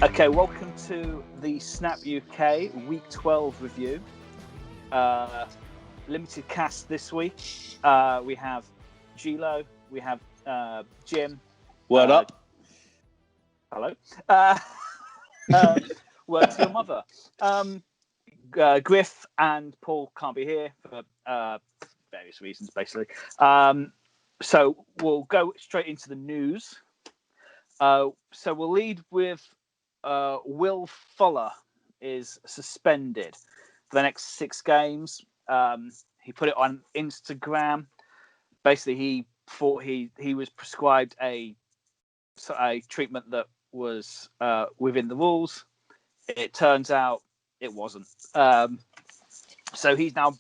Okay, welcome to the Snap UK Week 12 review. Limited cast this week. We have Gilo, we have Jim. Word up. Hello. Word to your mother. Griff and Paul can't be here for various reasons, basically. So we'll go straight into the news. So we'll lead with Will Fuller is suspended for the next 6 games. He put it on Instagram. Basically, he thought he was prescribed a treatment that was within the rules. It turns out it wasn't. So he's now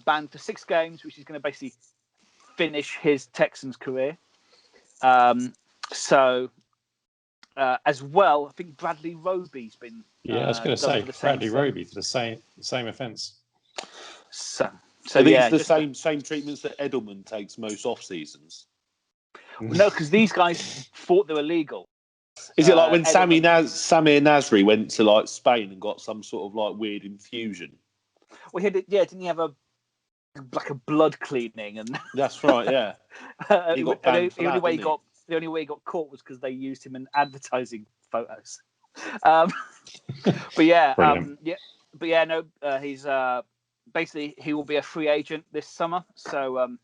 banned for 6 games, which is going to basically finish his Texans career. As well, I think Bradley Roby's been. I was going to say Bradley Roby for the same offence. So these are the same treatments that Edelman takes most off seasons. No, because these guys thought they were legal. Is it like when Samir Nasri went to Spain and got some sort of weird infusion? Well, didn't he have a blood cleaning? And that's right, yeah. He got banned for that, the only way he got caught was because they used him in advertising photos. He's basically he will be a free agent this summer. So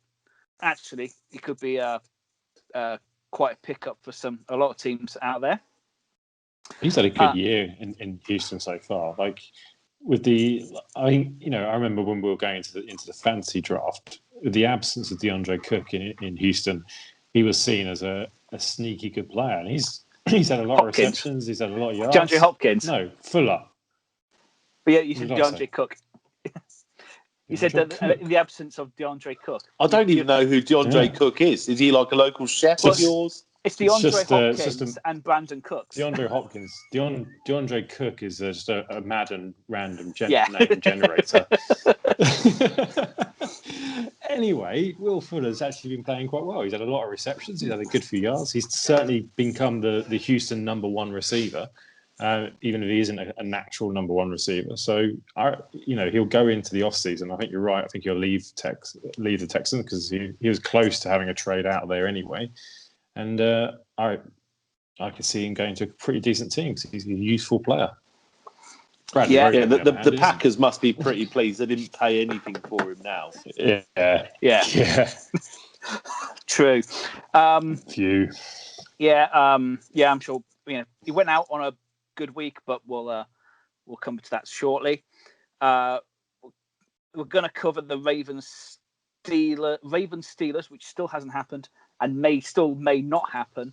actually, he could be quite a pickup for a lot of teams out there. He's had a good year in Houston so far. I remember when we were going into the fantasy draft, with the absence of DeAndre Cook in Houston, he was seen as a sneaky good player, and he's had a lot of receptions. He's had a lot of yards. DeAndre Hopkins? No, Fuller. But yeah, you said DeAndre Cook. You said that in the absence of DeAndre Cook. I don't even know who DeAndre Cook is. Is he like a local chef of yours? It's DeAndre Hopkins and Brandon Cooks. DeAndre Hopkins. DeAndre Cook is just a Madden random name generator. Anyway, Will Fuller's actually been playing quite well. He's had a lot of receptions. He's had a good few yards. He's certainly become the Houston number 1 receiver, even if he isn't a natural number 1 receiver. So, he'll go into the offseason. I think you're right. I think he'll leave the Texans because he was close to having a trade out there anyway. And I could see him going to a pretty decent team because he's a useful player. The Packers must be pretty pleased. They didn't pay anything for him now. Yeah. True. Few. Yeah. I'm sure. He went out on a good week, but we'll come to that shortly. We're going to cover the Ravens Steelers, which still hasn't happened and may not happen.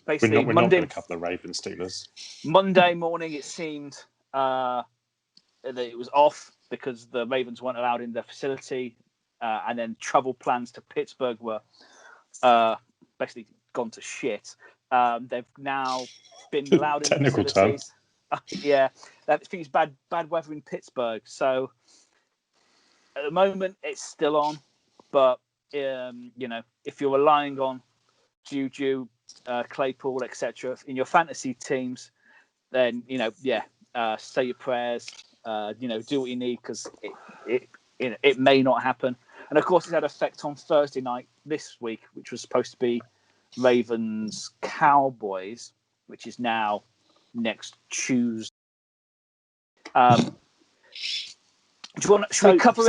Basically, we're not going to cover the Ravens Steelers. Monday morning, it seemed that it was off because the Ravens weren't allowed in their facility, and then travel plans to Pittsburgh were basically gone to shit. They've now been allowed in the facilities. I think it's bad weather in Pittsburgh. So at the moment, it's still on, but if you're relying on Juju, Claypool, etc. in your fantasy teams, then say your prayers. Do what you need because it may not happen. And of course, it's had effect on Thursday night this week, which was supposed to be Ravens Cowboys, which is now next Tuesday. Should we cover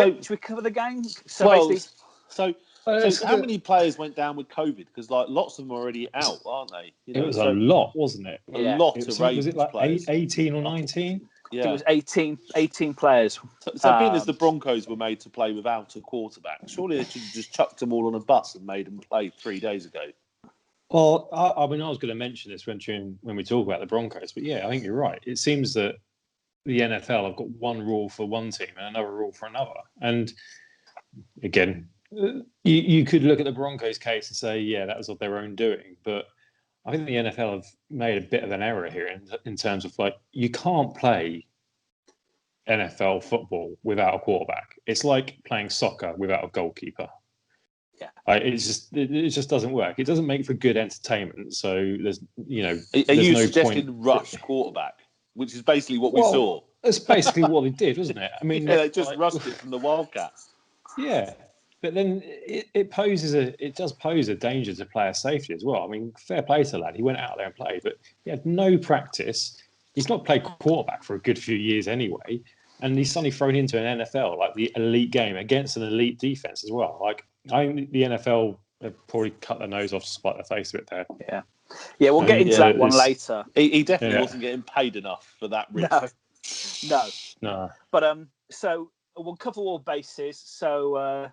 the game? So how many players went down with COVID? Because lots of them are already out, aren't they? It was a lot, wasn't it? A lot of Ravens was it players. 18 or 19? Yeah. It was 18 players. So being as the Broncos were made to play without a quarterback, surely they should have just chucked them all on a bus and made them play 3 days ago. Well, I was going to mention this when we talk about the Broncos, but I think you're right. It seems that the NFL have got one rule for one team and another rule for another. And again, you could look at the Broncos case and say, that was of their own doing. But I think the NFL have made a bit of an error here in terms of you can't play NFL football without a quarterback. It's like playing soccer without a goalkeeper. Yeah, it just doesn't work. It doesn't make for good entertainment. So there's Are there's you no suggesting point. rush quarterback, which is basically what we saw? That's basically what they did, wasn't it? I mean, Yeah, they just rushed it from the Wildcat. Yeah, but then it does pose a danger to player safety as well. I mean, fair play to the lad. He went out there and played, but he had no practice. He's not played quarterback for a good few years anyway, and he's suddenly thrown into an NFL, like the elite game against an elite defense as well. Like, I think the NFL have probably cut their nose off to spite their face a bit there. Yeah, we'll get into that one later. He definitely wasn't getting paid enough for that risk. No. But so we'll cover all bases. So,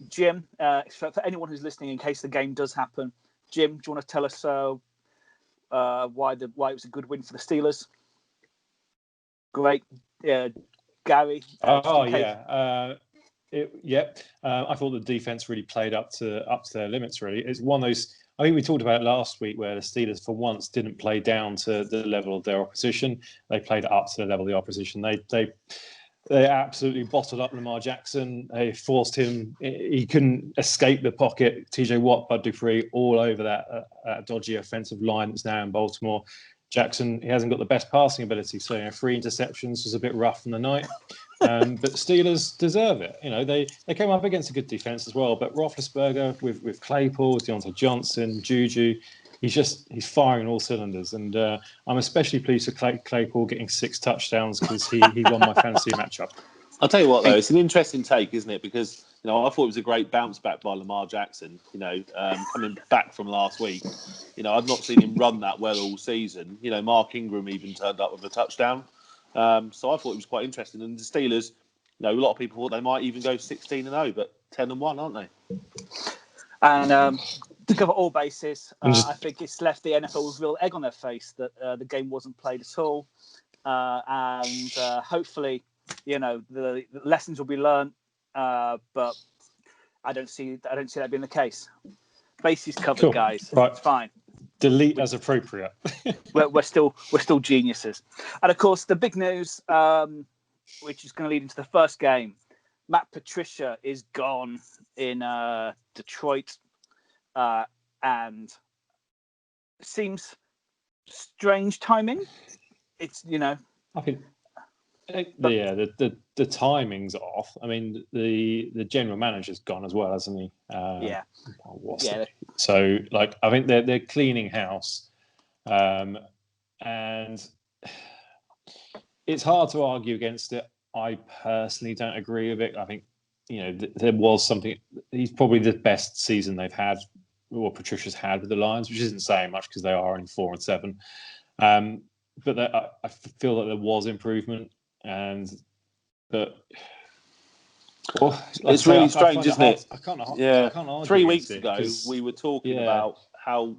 Jim, for anyone who's listening, in case the game does happen, Jim, do you want to tell us why it was a good win for the Steelers? Great, Gary. I thought the defense really played up to their limits. Really, it's one of those. I think we talked about it last week where the Steelers, for once, didn't play down to the level of their opposition. They played up to the level of the opposition. They absolutely bottled up Lamar Jackson. They forced him. He couldn't escape the pocket. TJ Watt, Bud Dupree, all over that dodgy offensive line that's now in Baltimore. Jackson, he hasn't got the best passing ability, so 3 interceptions was a bit rough in the night. But Steelers deserve it. They came up against a good defense as well. But Roethlisberger with Claypool, Deontay Johnson, Juju, he's firing all cylinders. And I'm especially pleased with Claypool getting 6 touchdowns because he won my fantasy matchup. I'll tell you what, though, it's an interesting take, isn't it? Because I thought it was a great bounce back by Lamar Jackson. Coming back from last week. I've not seen him run that well all season. Mark Ingram even turned up with a touchdown. So I thought it was quite interesting. And the Steelers, a lot of people thought they might even go 16-0, but 10-1, aren't they? And to cover all bases, I think it's left the NFL with real egg on their face that the game wasn't played at all. And hopefully, the lessons will be learned. But I don't see that being the case. Bases covered, cool. Guys. Right. It's fine. Delete as appropriate. we're still geniuses. And of course, the big news, which is going to lead into the first game, Matt Patricia is gone in Detroit, and it seems strange timing. It's I think. The timing's off. I mean, the general manager's gone as well, hasn't he? So, I think they're cleaning house, and it's hard to argue against it. I personally don't agree with it. I think there was something. He's probably the best season they've had, or Patricia's had with the Lions, which isn't saying much because they are only 4-7. But I feel that there was improvement. It's really strange, isn't it? I can't argue 3 weeks ago, we were talking about how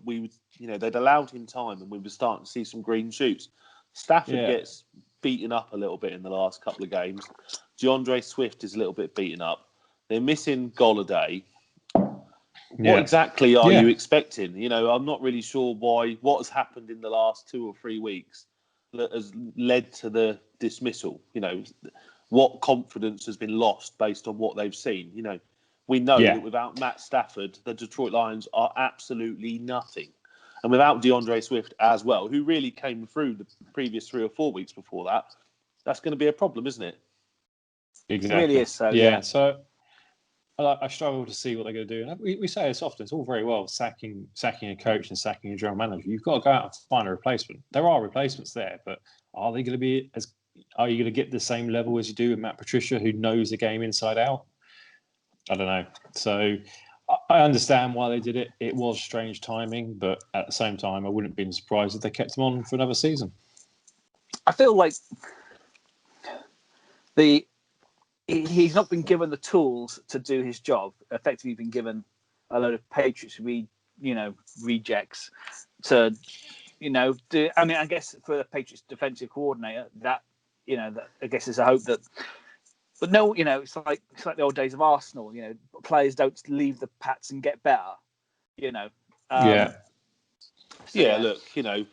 they'd allowed him time and we were starting to see some green shoots. Stafford gets beaten up a little bit in the last couple of games. DeAndre Swift is a little bit beaten up. They're missing Golladay. What exactly are you expecting? I'm not really sure what has happened in the last 2 or 3 weeks that has led to the dismissal. What confidence has been lost based on what they've seen. We know that without Matt Stafford, the Detroit Lions are absolutely nothing. And without DeAndre Swift as well, who really came through the previous 3 or 4 weeks before that, that's going to be a problem, isn't it? Exactly. It really is so. Yeah. So I struggle to see what they're going to do. And we say this often. It's all very well sacking a coach and sacking a general manager. You've got to go out and find a replacement. There are replacements there, but are they going to be as? Are you going to get the same level as you do with Matt Patricia, who knows the game inside out? I don't know. So I understand why they did it. It was strange timing, but at the same time, I wouldn't have been surprised if they kept him on for another season. I feel like he's not been given the tools to do his job. Effectively, been given a load of Patriots rejects to do. I mean, I guess for the Patriots defensive coordinator, that I guess there's a hope that. But no, it's like the old days of Arsenal. Players don't leave the Pats and get better. So, yeah, look,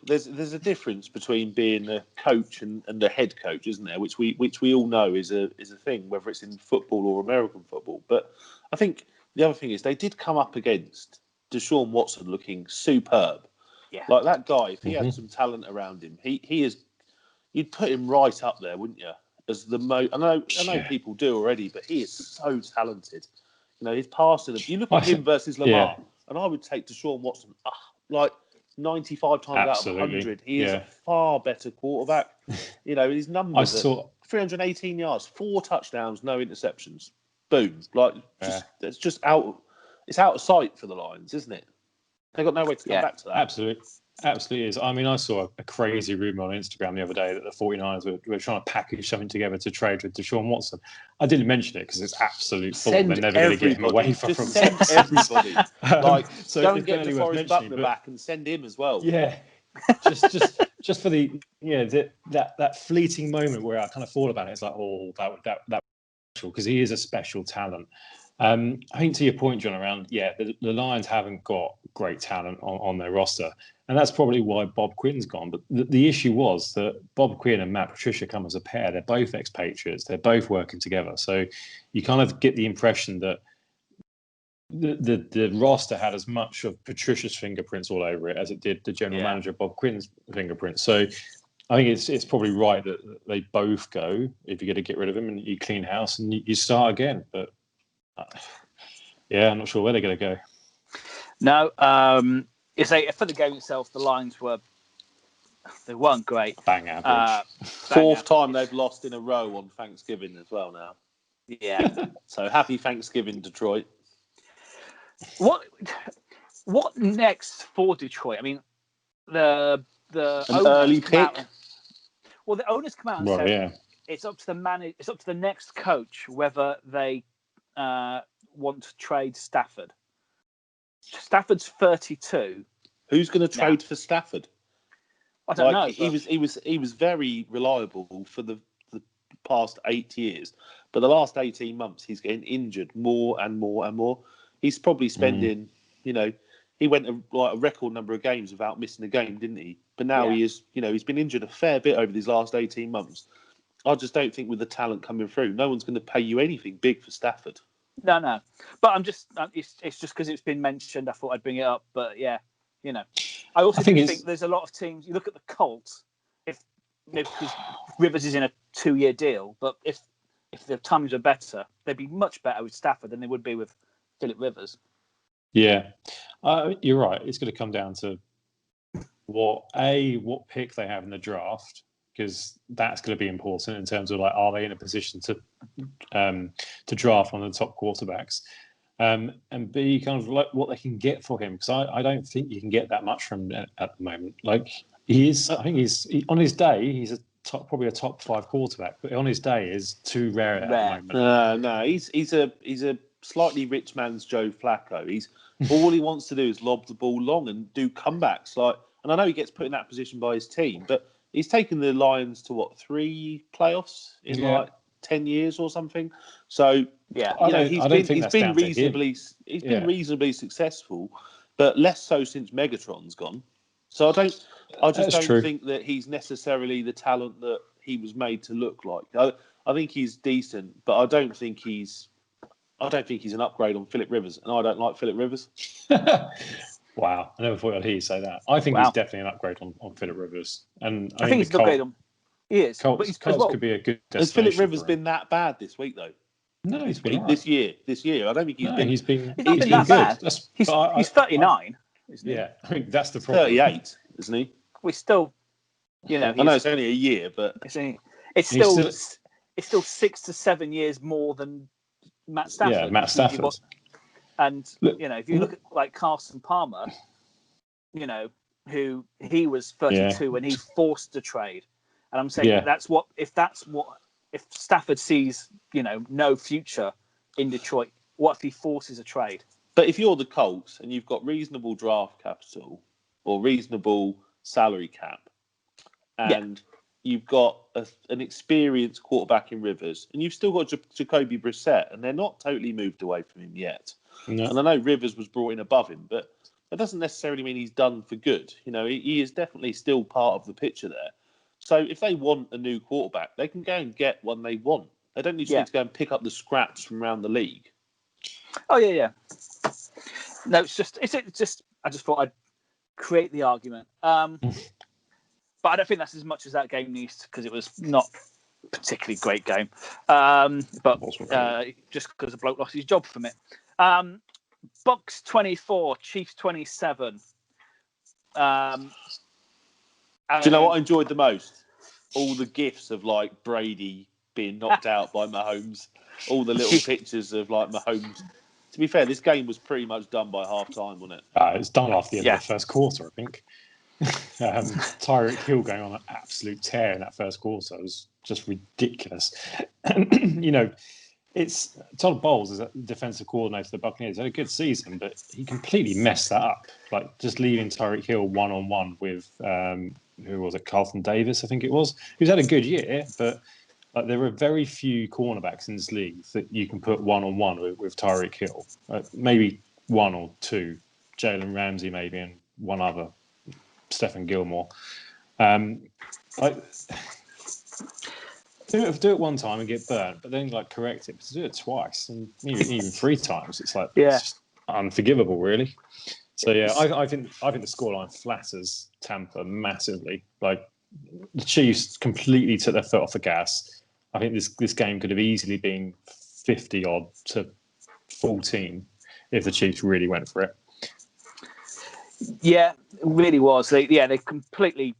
there's a difference between being a coach and a head coach, isn't there? Which we all know is a thing, whether it's in football or American football. But I think the other thing is they did come up against Deshaun Watson looking superb. Yeah. Like that guy, if he had some talent around him, he is. You'd put him right up there, wouldn't you? As the most. I know people do already, but he is so talented. His passing. You look at him versus Lamar, and I would take Deshaun Watson like 95 times out of 100. He is a far better quarterback. His numbers are 318 yards, 4 touchdowns, no interceptions. Boom! It's just out. It's out of sight for the Lions, isn't it? They've got no way to come back to that. Absolutely is. I mean, I saw a crazy rumour on Instagram the other day that the 49ers were trying to package something together to trade with Deshaun Watson. I didn't mention it because it's absolute fault. They're never going to get him away from send everybody. So go and get DeForest Buckner back and send him as well. Yeah, just for the that fleeting moment where I kind of thought about it. It's like, that because he is a special talent. I think to your point, John, around the Lions haven't got great talent on their roster, and that's probably why Bob Quinn's gone. But the issue was that Bob Quinn and Matt Patricia come as a pair. They're both expatriates. They're both working together. So you kind of get the impression that the roster had as much of Patricia's fingerprints all over it as it did the general manager Bob Quinn's fingerprints. So I think it's probably right that they both go if you're going to get rid of him and you clean house and you start again. But I'm not sure where they're going to go. No, for the game itself, the Lions they weren't great. Bang average. Fourth time they've lost in a row on Thanksgiving as well now. Yeah. So happy Thanksgiving, Detroit. What next for Detroit? I mean, the early pick. The owners come out and said it's up to the it's up to the next coach whether they want to trade Stafford. Stafford's 32. Who's going to trade for Stafford? I don't know. He was very reliable for the past 8 years, but the last 18 months he's getting injured more and more and more. He's probably spending, he went a record number of games without missing a game, didn't he? But now he is, he's been injured a fair bit over these last 18 months. I just don't think with the talent coming through, no one's going to pay you anything big for Stafford. No. But it's just because it's been mentioned, I thought I'd bring it up. But I also think there's a lot of teams. You look at the Colts, because Rivers is in a 2-year deal, but if the times are better, they'd be much better with Stafford than they would be with Philip Rivers. Yeah, you're right. It's going to come down to what pick they have in the draft, because that's going to be important in terms of are they in a position to draft one of the top quarterbacks, and B, kind of what they can get for him, because I don't think you can get that much from him at the moment. He's on his day he's probably a top 5 quarterback, but on his day is too rare at the moment. No, he's a slightly rich man's Joe Flacco. He's all he wants to do is lob the ball long and do comebacks. And I know he gets put in that position by his team, but he's taken the Lions to 3 playoffs in 10 years or something. So he's been reasonably successful, but less so since Megatron's gone. So I just don't think that he's necessarily the talent that he was made to look like. I think he's decent, but I don't think he's an upgrade on Philip Rivers, and I don't like Philip Rivers. Wow, I never thought I'd hear you say that. I think he's definitely an upgrade on Philip Rivers, and I think he's an upgrade on. He is. Colts could be a good destination. Has Philip Rivers been that bad this week though? No, he's been this year. I don't think he's been. He's been that bad. He's 39. Isn't he? Yeah, I think that's the problem. 38, isn't he? We still, I know it's only a year, but it's still 6 to 7 years more than Matt Stafford. Yeah, Matt Stafford. And if you look at Carson Palmer, who he was 32 and he forced to trade, and I'm saying if Stafford sees no future in Detroit, what if he forces a trade? But if you're the Colts and you've got reasonable draft capital or reasonable salary cap, and you've got an experienced quarterback in Rivers, and you've still got Jacoby Brissett, and they're not totally moved away from him yet. No. And I know Rivers was brought in above him, but that doesn't necessarily mean he's done for good. He is definitely still part of the picture there. So if they want a new quarterback, they can go and get one they want. They don't need to go and pick up the scraps from around the league. Oh yeah. No, it's just. I just thought I'd create the argument. But I don't think that's as much as that game needs, because it was not a particularly great game. But just because the bloke lost his job from it. Bucks 24, Chiefs 27. Do you know what I enjoyed the most? All the gifs of like Brady being knocked out by Mahomes. All the little pictures of like Mahomes. To be fair, this game was pretty much done by half time, wasn't it? It's done after the end of the first quarter, I think. Tyreek Hill going on an absolute tear in that first quarter. It was just ridiculous. It's Todd Bowles is a defensive coordinator for the Buccaneers. He had a good season, but he completely messed that up. Like just leaving Tyreek Hill one-on-one with who was it? Carlton Davis, I think it was. Who's had a good year, but there are very few cornerbacks in this league that you can put one-on-one with Tyreek Hill. Maybe one or two, Jalen Ramsey maybe, and one other. Stephen Gilmore. Do it one time and get burnt, but then correct it. But to do it twice and even three times, it's it's just unforgivable, really. So I think the scoreline flatters Tampa massively. Like the Chiefs completely took their foot off the gas. I think this game could have easily been 50 odd to 14 if the Chiefs really went for it. Yeah, it really was. They completely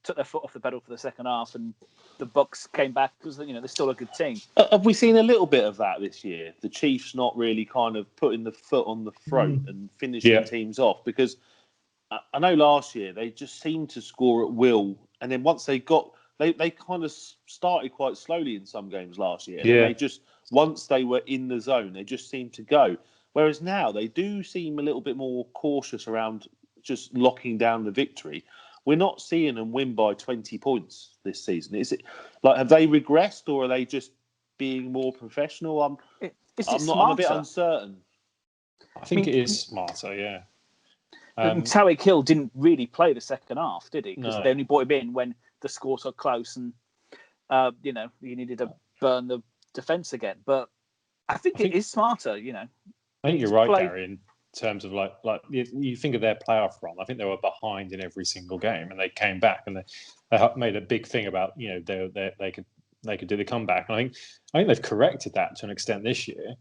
took their foot off the pedal for the second half, and the Bucks came back because they're still a good team. Have we seen a little bit of that this year? The Chiefs not really kind of putting the foot on the throat and finishing teams off, because I know last year they just seemed to score at will, and then once they got they kind of started quite slowly in some games last year. Yeah. And they just once they were in the zone, they just seemed to go. Whereas now they do seem a little bit more cautious around just locking down the victory. We're not seeing them win by 20 points this season. Is it have they regressed, or are they just being more professional? I'm a bit uncertain. I think it is smarter, yeah. Tyreek Hill didn't really play the second half, did he? Because No. they only brought him in when the scores got close and you needed to burn the defense again. But I think it is smarter, I think you're right, Gary, in terms of you think of their playoff run. I think they were behind in every single game, and they came back, and they made a big thing about they could do the comeback. And I think they've corrected that to an extent this year.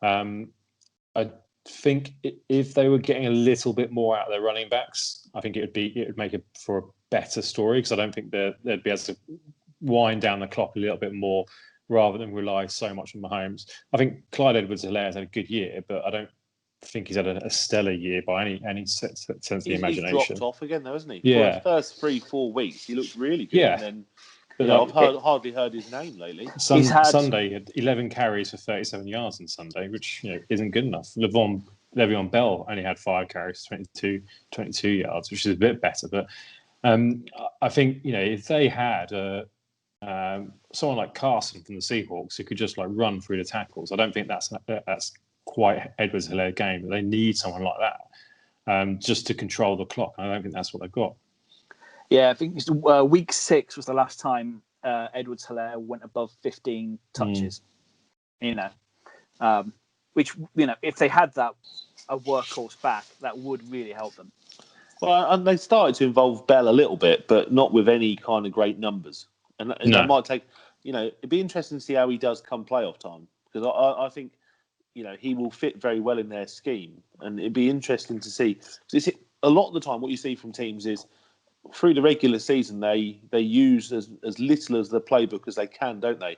I think if they were getting a little bit more out of their running backs, I think it would make it for a better story, because I don't think they'd be able to wind down the clock a little bit more, rather than rely so much on Mahomes. I think Clyde Edwards-Helaire has had a good year, but I don't think he's had a stellar year by any sense of the imagination. He's dropped off again, though, hasn't he? Yeah. For the first 3-4 weeks, he looked really good. Yeah. And then, I've hardly heard his name lately. Sunday, he had 11 carries for 37 yards on Sunday, which isn't good enough. Le'Veon Bell only had 5 carries for 22 yards, which is a bit better. But I think if they had someone like Carson from the Seahawks who could just run through the tackles, I don't think that's quite Edwards-Helaire game. But they need someone like that just to control the clock. I don't think that's what they've got. Yeah, I think week 6 was the last time Edwards-Helaire went above 15 touches. Which if they had a workhorse back, that would really help them. Well, and they started to involve Bell a little bit, but not with any kind of great numbers. And that might take, it'd be interesting to see how he does come playoff time, because I think, he will fit very well in their scheme, and it'd be interesting to see. A lot of the time, what you see from teams is through the regular season, they use as little as the playbook as they can, don't they?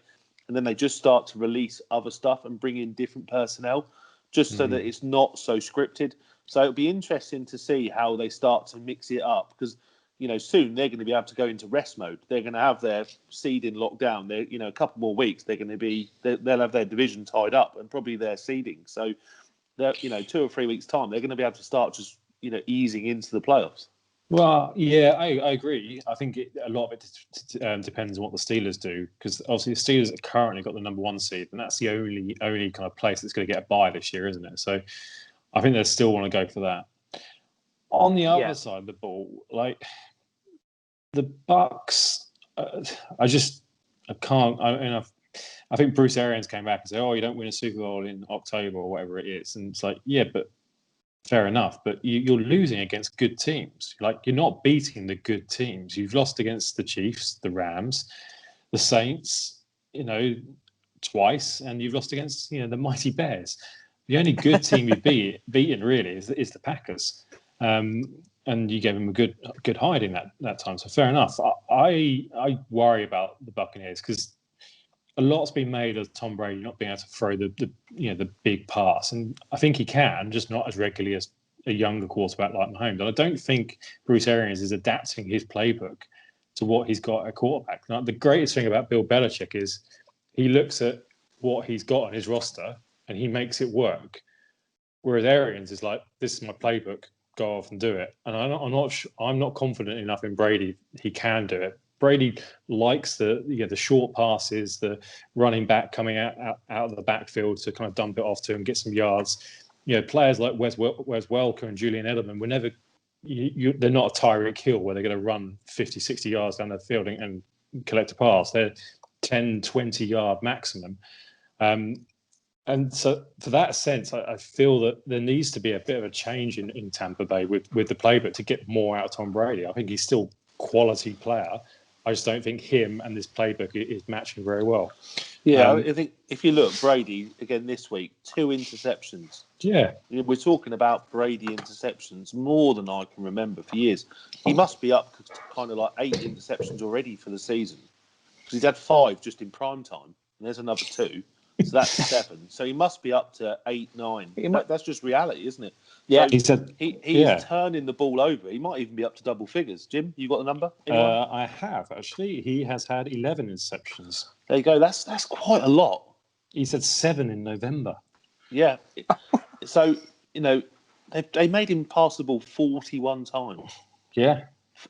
And then they just start to release other stuff and bring in different personnel, just so that it's not so scripted. So it'll be interesting to see how they start to mix it up, because soon they're going to be able to go into rest mode. They're going to have their seeding locked down. They're, a couple more weeks, they'll have their division tied up and probably their seeding. So, 2 or 3 weeks time, they're going to be able to start just, easing into the playoffs. Well, yeah, I agree. I think a lot of it depends on what the Steelers do, because obviously the Steelers have currently got the number 1 seed, and that's the only kind of place that's going to get a bye this year, isn't it? So I think they still want to go for that. On the other side of the ball, like the Bucks, I can't. I think Bruce Arians came back and said, "Oh, you don't win a Super Bowl in October or whatever it is," and it's like, yeah, but fair enough. But you're losing against good teams. Like you're not beating the good teams. You've lost against the Chiefs, the Rams, the Saints, twice, and you've lost against the mighty Bears. The only good team you've beaten really is the Packers, and you gave them a good hiding that time. So fair enough. I worry about the Buccaneers because a lot's been made of Tom Brady not being able to throw the big pass, and I think he can, just not as regularly as a younger quarterback like Mahomes. And I don't think Bruce Arians is adapting his playbook to what he's got at quarterback. Now, the greatest thing about Bill Belichick is he looks at what he's got on his roster and he makes it work. Whereas Arians is like, this is my playbook, go off and do it. And I'm not confident enough in Brady. He can do it. Brady likes the short passes, the running back coming out of the backfield to kind of dump it off to and get some yards. Players like Wes Welker and Julian Edelman were never. They're not a Tyreek Hill where they're going to run 50, 60 yards down the field and collect a pass. They're 10, 20 yard maximum. And so, for that sense, I feel that there needs to be a bit of a change in Tampa Bay with the playbook to get more out of Tom Brady. I think he's still a quality player. I just don't think him and this playbook is matching very well. Yeah, I think if you look, Brady, again this week, 2 interceptions. Yeah. We're talking about Brady interceptions more than I can remember for years. He must be up to kind of like 8 interceptions already for the season. Because he's had 5 just in prime time. And there's another 2. So that's 7. So he must be up to 8, 9. That's just reality, isn't it? Yeah, so he's turning the ball over. He might even be up to double figures. Jim, you got the number? I have actually. He has had 11 interceptions. There you go. That's quite a lot. He said 7 in November. Yeah. So they made him pass the ball 41 times. Yeah.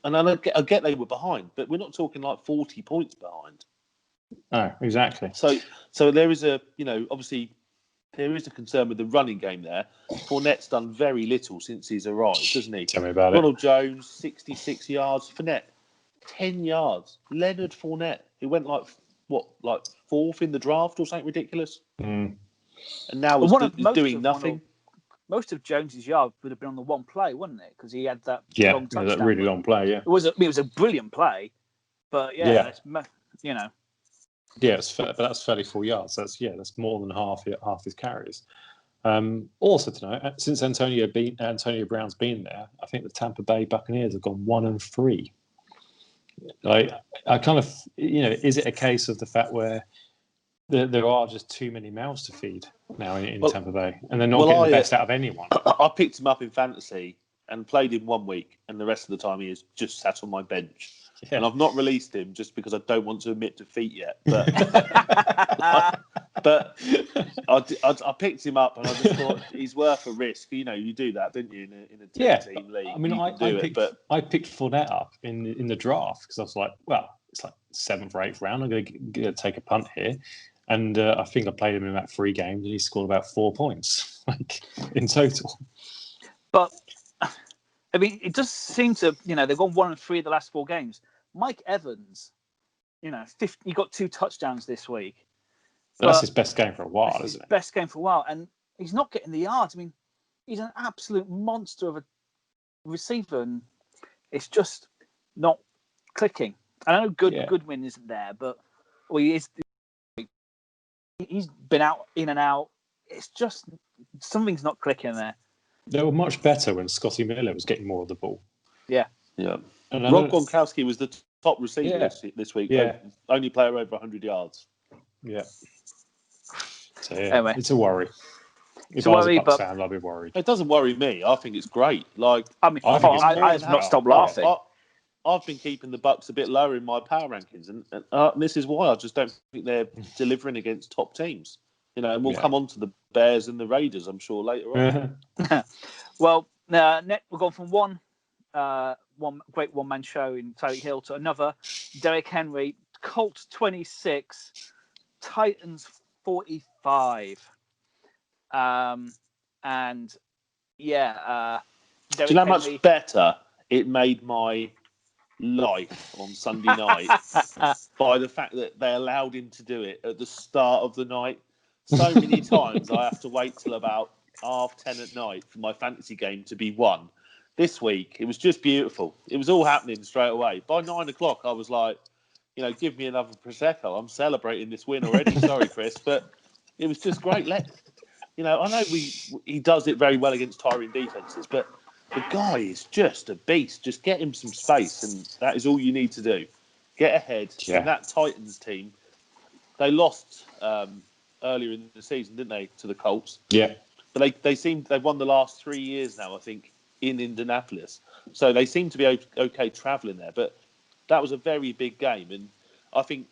And I get they were behind, but we're not talking like 40 points behind. No, exactly. So there is obviously there is a concern with the running game there. Fournette's done very little since he's arrived, doesn't he? Tell me about Ronald Jones, 66 yards. Fournette, 10 yards. Leonard Fournette, who went like 4th in the draft or something ridiculous. Mm. And now is doing nothing. Most of Jones's yard would have been on the one play, wouldn't it? Because he had that long touchdown. That really long play, yeah. It was a brilliant play, but it's. Yeah, but that's 34 yards. That's more than half his carries. Also to know, since Antonio Brown's been there, I think the Tampa Bay Buccaneers have gone 1-3. Like, I kind of, is it a case of the fact where there are just too many mouths to feed now in Tampa Bay, and they're not getting the best out of anyone? I picked him up in fantasy and played him 1 week, and the rest of the time he is just sat on my bench. Yeah. And I've not released him just because I don't want to admit defeat yet. But I picked him up and I just thought he's worth a risk. You do that, didn't you, in a 10-team league? I mean, I picked Fournette up in the draft because I was like, well, it's like 7th or 8th round. I'm going to take a punt here. And I think I played him in about 3 games and he scored about 4 points in total. But I mean, it does seem to, they've gone 1-3 of the last 4 games. Mike Evans, he got 2 touchdowns this week. That's his best game for a while, isn't it? Best game for a while, and he's not getting the yards. I mean, he's an absolute monster of a receiver, and it's just not clicking. I know Goodwin isn't there, but he is. He's been out in and out. It's just something's not clicking there. They were much better when Scotty Miller was getting more of the ball. Yeah. Yeah. And Rob Gronkowski was the top receiver this week. Yeah. Only player over 100 yards. Yeah. So, anyway, it's a worry. If I was a Bucks fan, I'd be worried. It doesn't worry me. I think it's great. I have not stopped laughing. I've been keeping the Bucks a bit lower in my power rankings, and this is why I just don't think they're delivering against top teams. And we'll come on to the Bears and the Raiders, I'm sure, later on. Well, we're going from one great one-man show in Tyreek Hill to another. Derrick Henry, Colts 26, Titans 45. Do you know how much better it made my life on Sunday night by the fact that they allowed him to do it at the start of the night? So many times I have to wait till about 10:30 at night for my fantasy game to be won. This week, it was just beautiful. It was all happening straight away. By 9 o'clock, I was like, give me another Prosecco. I'm celebrating this win already. Sorry, Chris, but it was just great. I know he does it very well against tiring defenses, but the guy is just a beast. Just get him some space, and that is all you need to do. Get ahead. Yeah. And that Titans team, they lost earlier in the season, didn't they, to the Colts? Yeah. But they've won the last 3 years now, I think, in Indianapolis. So they seem to be okay travelling there. But that was a very big game. And I think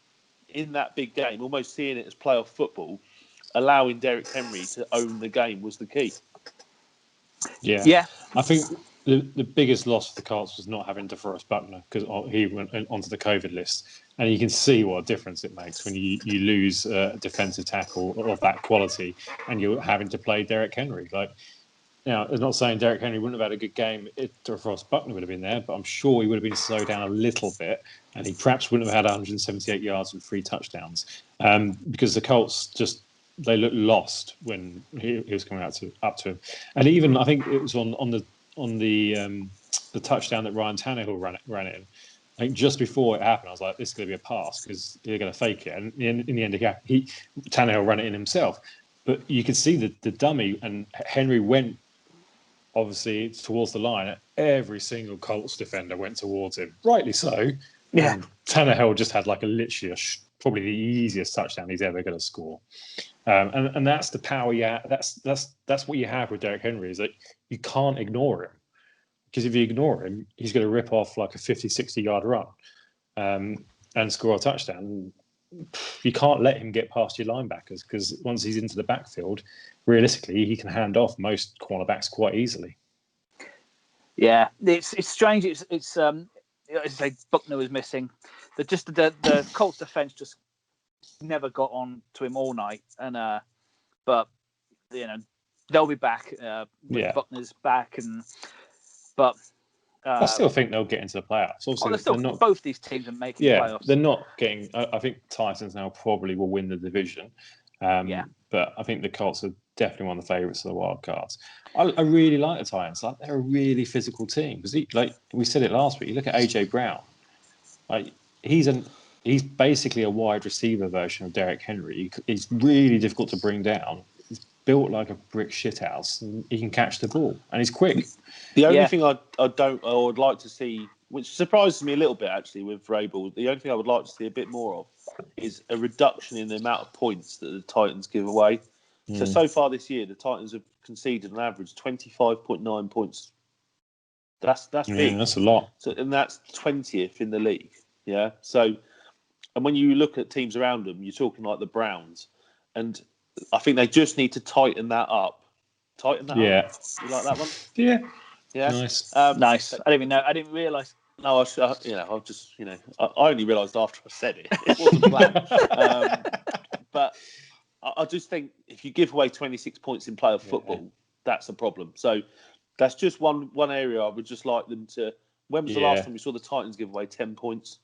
in that big game, almost seeing it as playoff football, allowing Derrick Henry to own the game was the key. Yeah. I think the biggest loss for the Colts was not having DeForest Buckner because he went onto the COVID list. And you can see what a difference it makes when you lose a defensive tackle of that quality and you're having to play Derrick Henry. Now, I'm not saying Derrick Henry wouldn't have had a good game if DeForest Buckner would have been there, but I'm sure he would have been slowed down a little bit and he perhaps wouldn't have had 178 yards and 3 touchdowns because the Colts they looked lost when he was coming up to him. And even, I think it was on the touchdown that Ryan Tannehill ran it in. I think just before it happened, I was like, this is going to be a pass because they're going to fake it. And in the end, Tannehill ran it in himself. But you could see the dummy, and Henry went, obviously, towards the line. Every single Colts defender went towards him. Rightly so. Yeah. And Tannehill just had probably the easiest touchdown he's ever going to score. And that's the power you have. That's what you have with Derrick Henry, is that you can't ignore him. Because if you ignore him, he's going to rip off like a 50, 60-yard run and score a touchdown. You can't let him get past your linebackers because once he's into the backfield, realistically, he can hand off most cornerbacks quite easily. Yeah, it's strange. It's as I say, Buckner was missing. The Colts defense just never got on to him all night, and but they'll be back. Buckner's back, but I still think they'll get into the playoffs. Obviously, both these teams are making playoffs. They're not getting. I think Titans now probably will win the division. But I think the Colts are definitely one of the favourites of the wild cards. I really like the Titans. They're a really physical team because, like we said it last week, you look at AJ Brown. He's basically a wide receiver version of Derrick Henry. He's really difficult to bring down. He's built like a brick shithouse, and he can catch the ball, and he's quick. The only thing I would like to see, which surprises me a little bit actually with Vrabel, the only thing I would like to see a bit more of is a reduction in the amount of points that the Titans give away. So far this year, the Titans have conceded on average 25.9 points. That's big. That's a lot. And that's 20th in the league. Yeah. So, and when you look at teams around them, you're talking like the Browns, and I think they just need to tighten that up. Up. You like that one? Yeah. Yeah. Nice. Nice. I didn't realise. No, I only realised after I said it. It wasn't planned. But I just think if you give away 26 points in playoff football, that's a problem. So that's just one area I would just like them to. When was the last time we saw the Titans give away 10 points?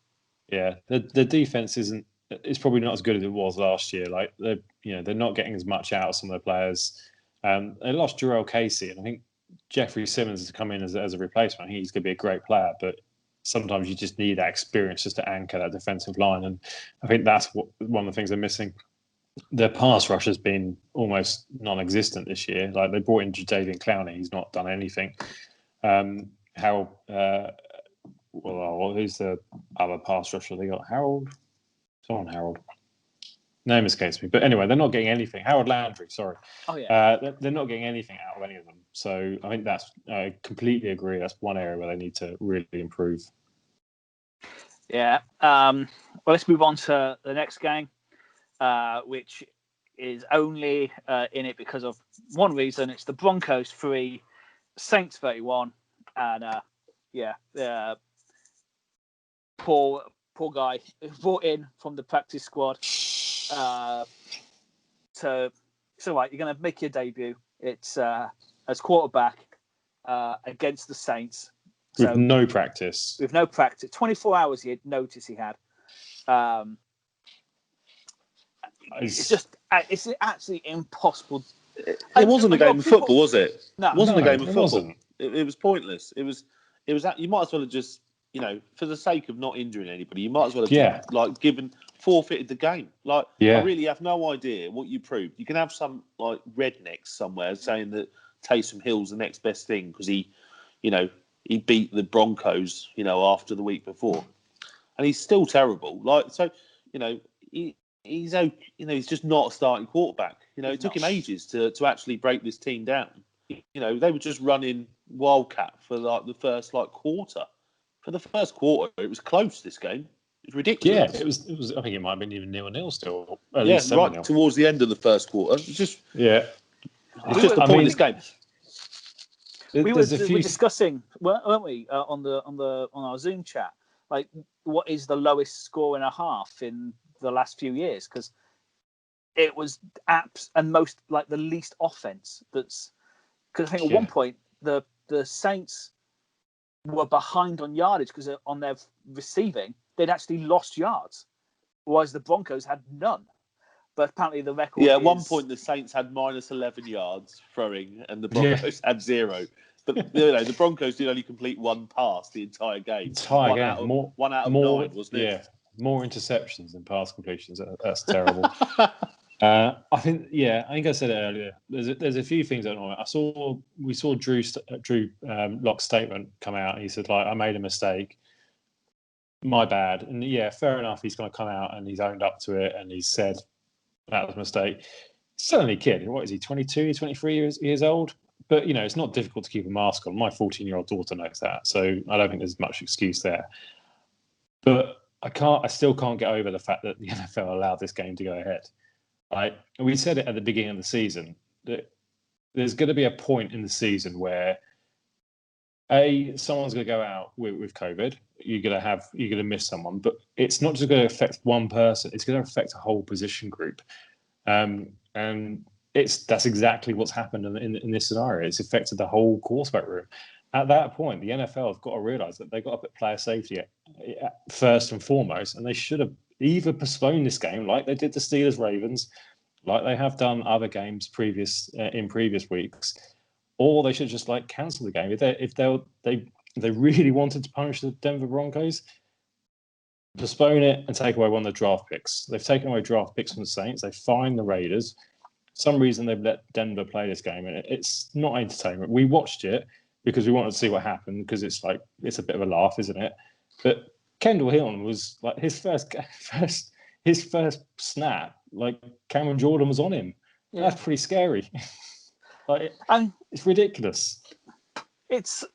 Yeah, the defense isn't. It's probably not as good as it was last year. Like they're not getting as much out of some of the players. They lost Jarrell Casey, and I think Jeffrey Simmons has come in as a replacement. I think he's going to be a great player, but sometimes you just need that experience just to anchor that defensive line, and I think that's one of the things they're missing. Their pass rush has been almost non-existent this year. Like they brought in Jadeveon Clowney, he's not done anything. Who's the other pass rusher they got? Harold? Someone Harold. Name escapes me. But anyway, they're not getting anything. Harold Landry, sorry. Oh, yeah. They're not getting anything out of any of them. So I think I completely agree. That's one area where they need to really improve. Yeah. Well, let's move on to the next game, which is only in it because of one reason. It's the Broncos 3, Saints 31. And, poor guy brought in from the practice squad. It's all right. You're going to make your debut. It's as quarterback. against the Saints. With no practice. 24 hours he had notice he had. It's actually impossible. It wasn't a game of football, was it? No, it wasn't a game of football. Wasn't. It was pointless. It was. You might as well have just, for the sake of not injuring anybody, you might as well have forfeited the game. I really have no idea what you proved. You can have some rednecks somewhere saying that Taysom Hill's the next best thing because he beat the Broncos, after the week before, and he's still terrible. He's just not a starting quarterback. It took him ages to actually break this team down. They were just running wildcat for the first quarter. For the first quarter, it was close. This game, it was ridiculous. Yeah, it was. I think it might have been even 0-0 still. At least 7-0. Right towards the end of the first quarter. It's just a pointless game. We were discussing, weren't we, on our Zoom chat, what is the lowest score in a half in the last few years? Because it was and most the least offense. Because I think at one point the Saints were behind on yardage because on their receiving they'd actually lost yards, whereas the Broncos had none. But apparently the record. Yeah, at one point the Saints had minus 11 yards throwing, and the Broncos had 0. But the Broncos did only complete one pass the entire game. One out of 9, wasn't it? Yeah, more interceptions than pass completions. That's terrible. I think I said it earlier. There's a few things I don't know. We saw Drew Lock's statement come out. He said I made a mistake. My bad. And fair enough. He's going to come out and he's owned up to it and he said that was a mistake. Still only a kid. What is he? 22, 23 years old. But it's not difficult to keep a mask on. My 14-year-old daughter knows that, so I don't think there's much excuse there. But I still can't get over the fact that the NFL allowed this game to go ahead. We said it at the beginning of the season that there's going to be a point in the season where someone's going to go out with COVID. You're going to miss someone, but it's not just going to affect one person. It's going to affect a whole position group, and that's exactly what's happened in this scenario. It's affected the whole quarterback room. At that point, the NFL have got to realise that they've got to put player safety first and foremost, and they should have either postponed this game like they did the Steelers Ravens, like they have done other games in previous weeks, or they should just cancel the game. If they really wanted to punish the Denver Broncos, postpone it and take away one of the draft picks. They've taken away draft picks from the Saints. They fined the Raiders. For some reason they've let Denver play this game, and it's not entertainment. We watched it because we wanted to see what happened because it's a bit of a laugh, isn't it? But Kendall Hilton was his first snap. Cameron Jordan was on him. Yeah. That's pretty scary. And it's ridiculous. It's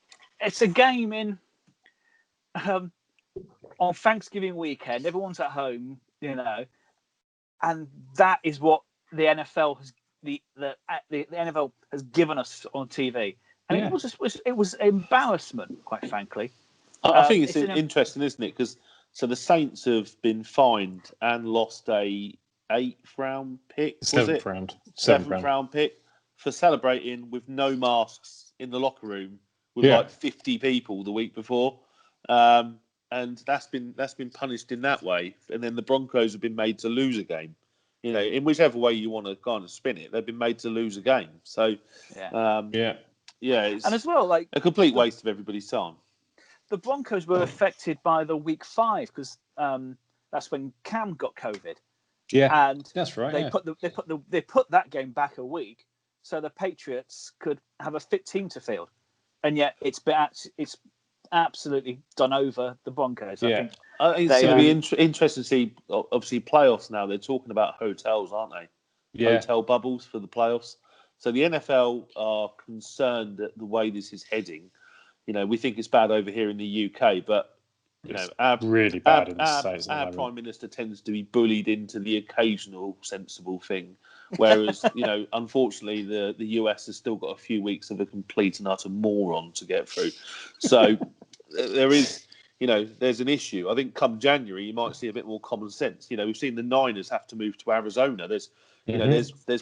a game in on Thanksgiving weekend. Everyone's at home, and that is what the NFL has the NFL has given us on TV, and it was embarrassment, quite frankly. I think it's interesting, isn't it? Because the Saints have been fined and lost a 8th round pick, seventh round pick for celebrating with no masks in the locker room with 50 people the week before, and that's been punished in that way. And then the Broncos have been made to lose a game. In whichever way you want to kind of spin it, they've been made to lose a game. So, it's and as well, a complete waste of everybody's time. The Broncos were affected by the week 5 because that's when Cam got COVID. Yeah, and that's right. They put that game back a week so the Patriots could have a fit team to field, and yet it's absolutely done over the Broncos. I think it's going to be interesting to see. Obviously, playoffs now. They're talking about hotels, aren't they? Yeah. Hotel bubbles for the playoffs. So the NFL are concerned at the way this is heading. We think it's bad over here in the UK, but our really bad in the States. Our Prime Minister tends to be bullied into the occasional sensible thing, whereas unfortunately the US has still got a few weeks of a complete and utter moron to get through. So there is there's an issue. I think come January, you might see a bit more common sense. We've seen the Niners have to move to Arizona. There's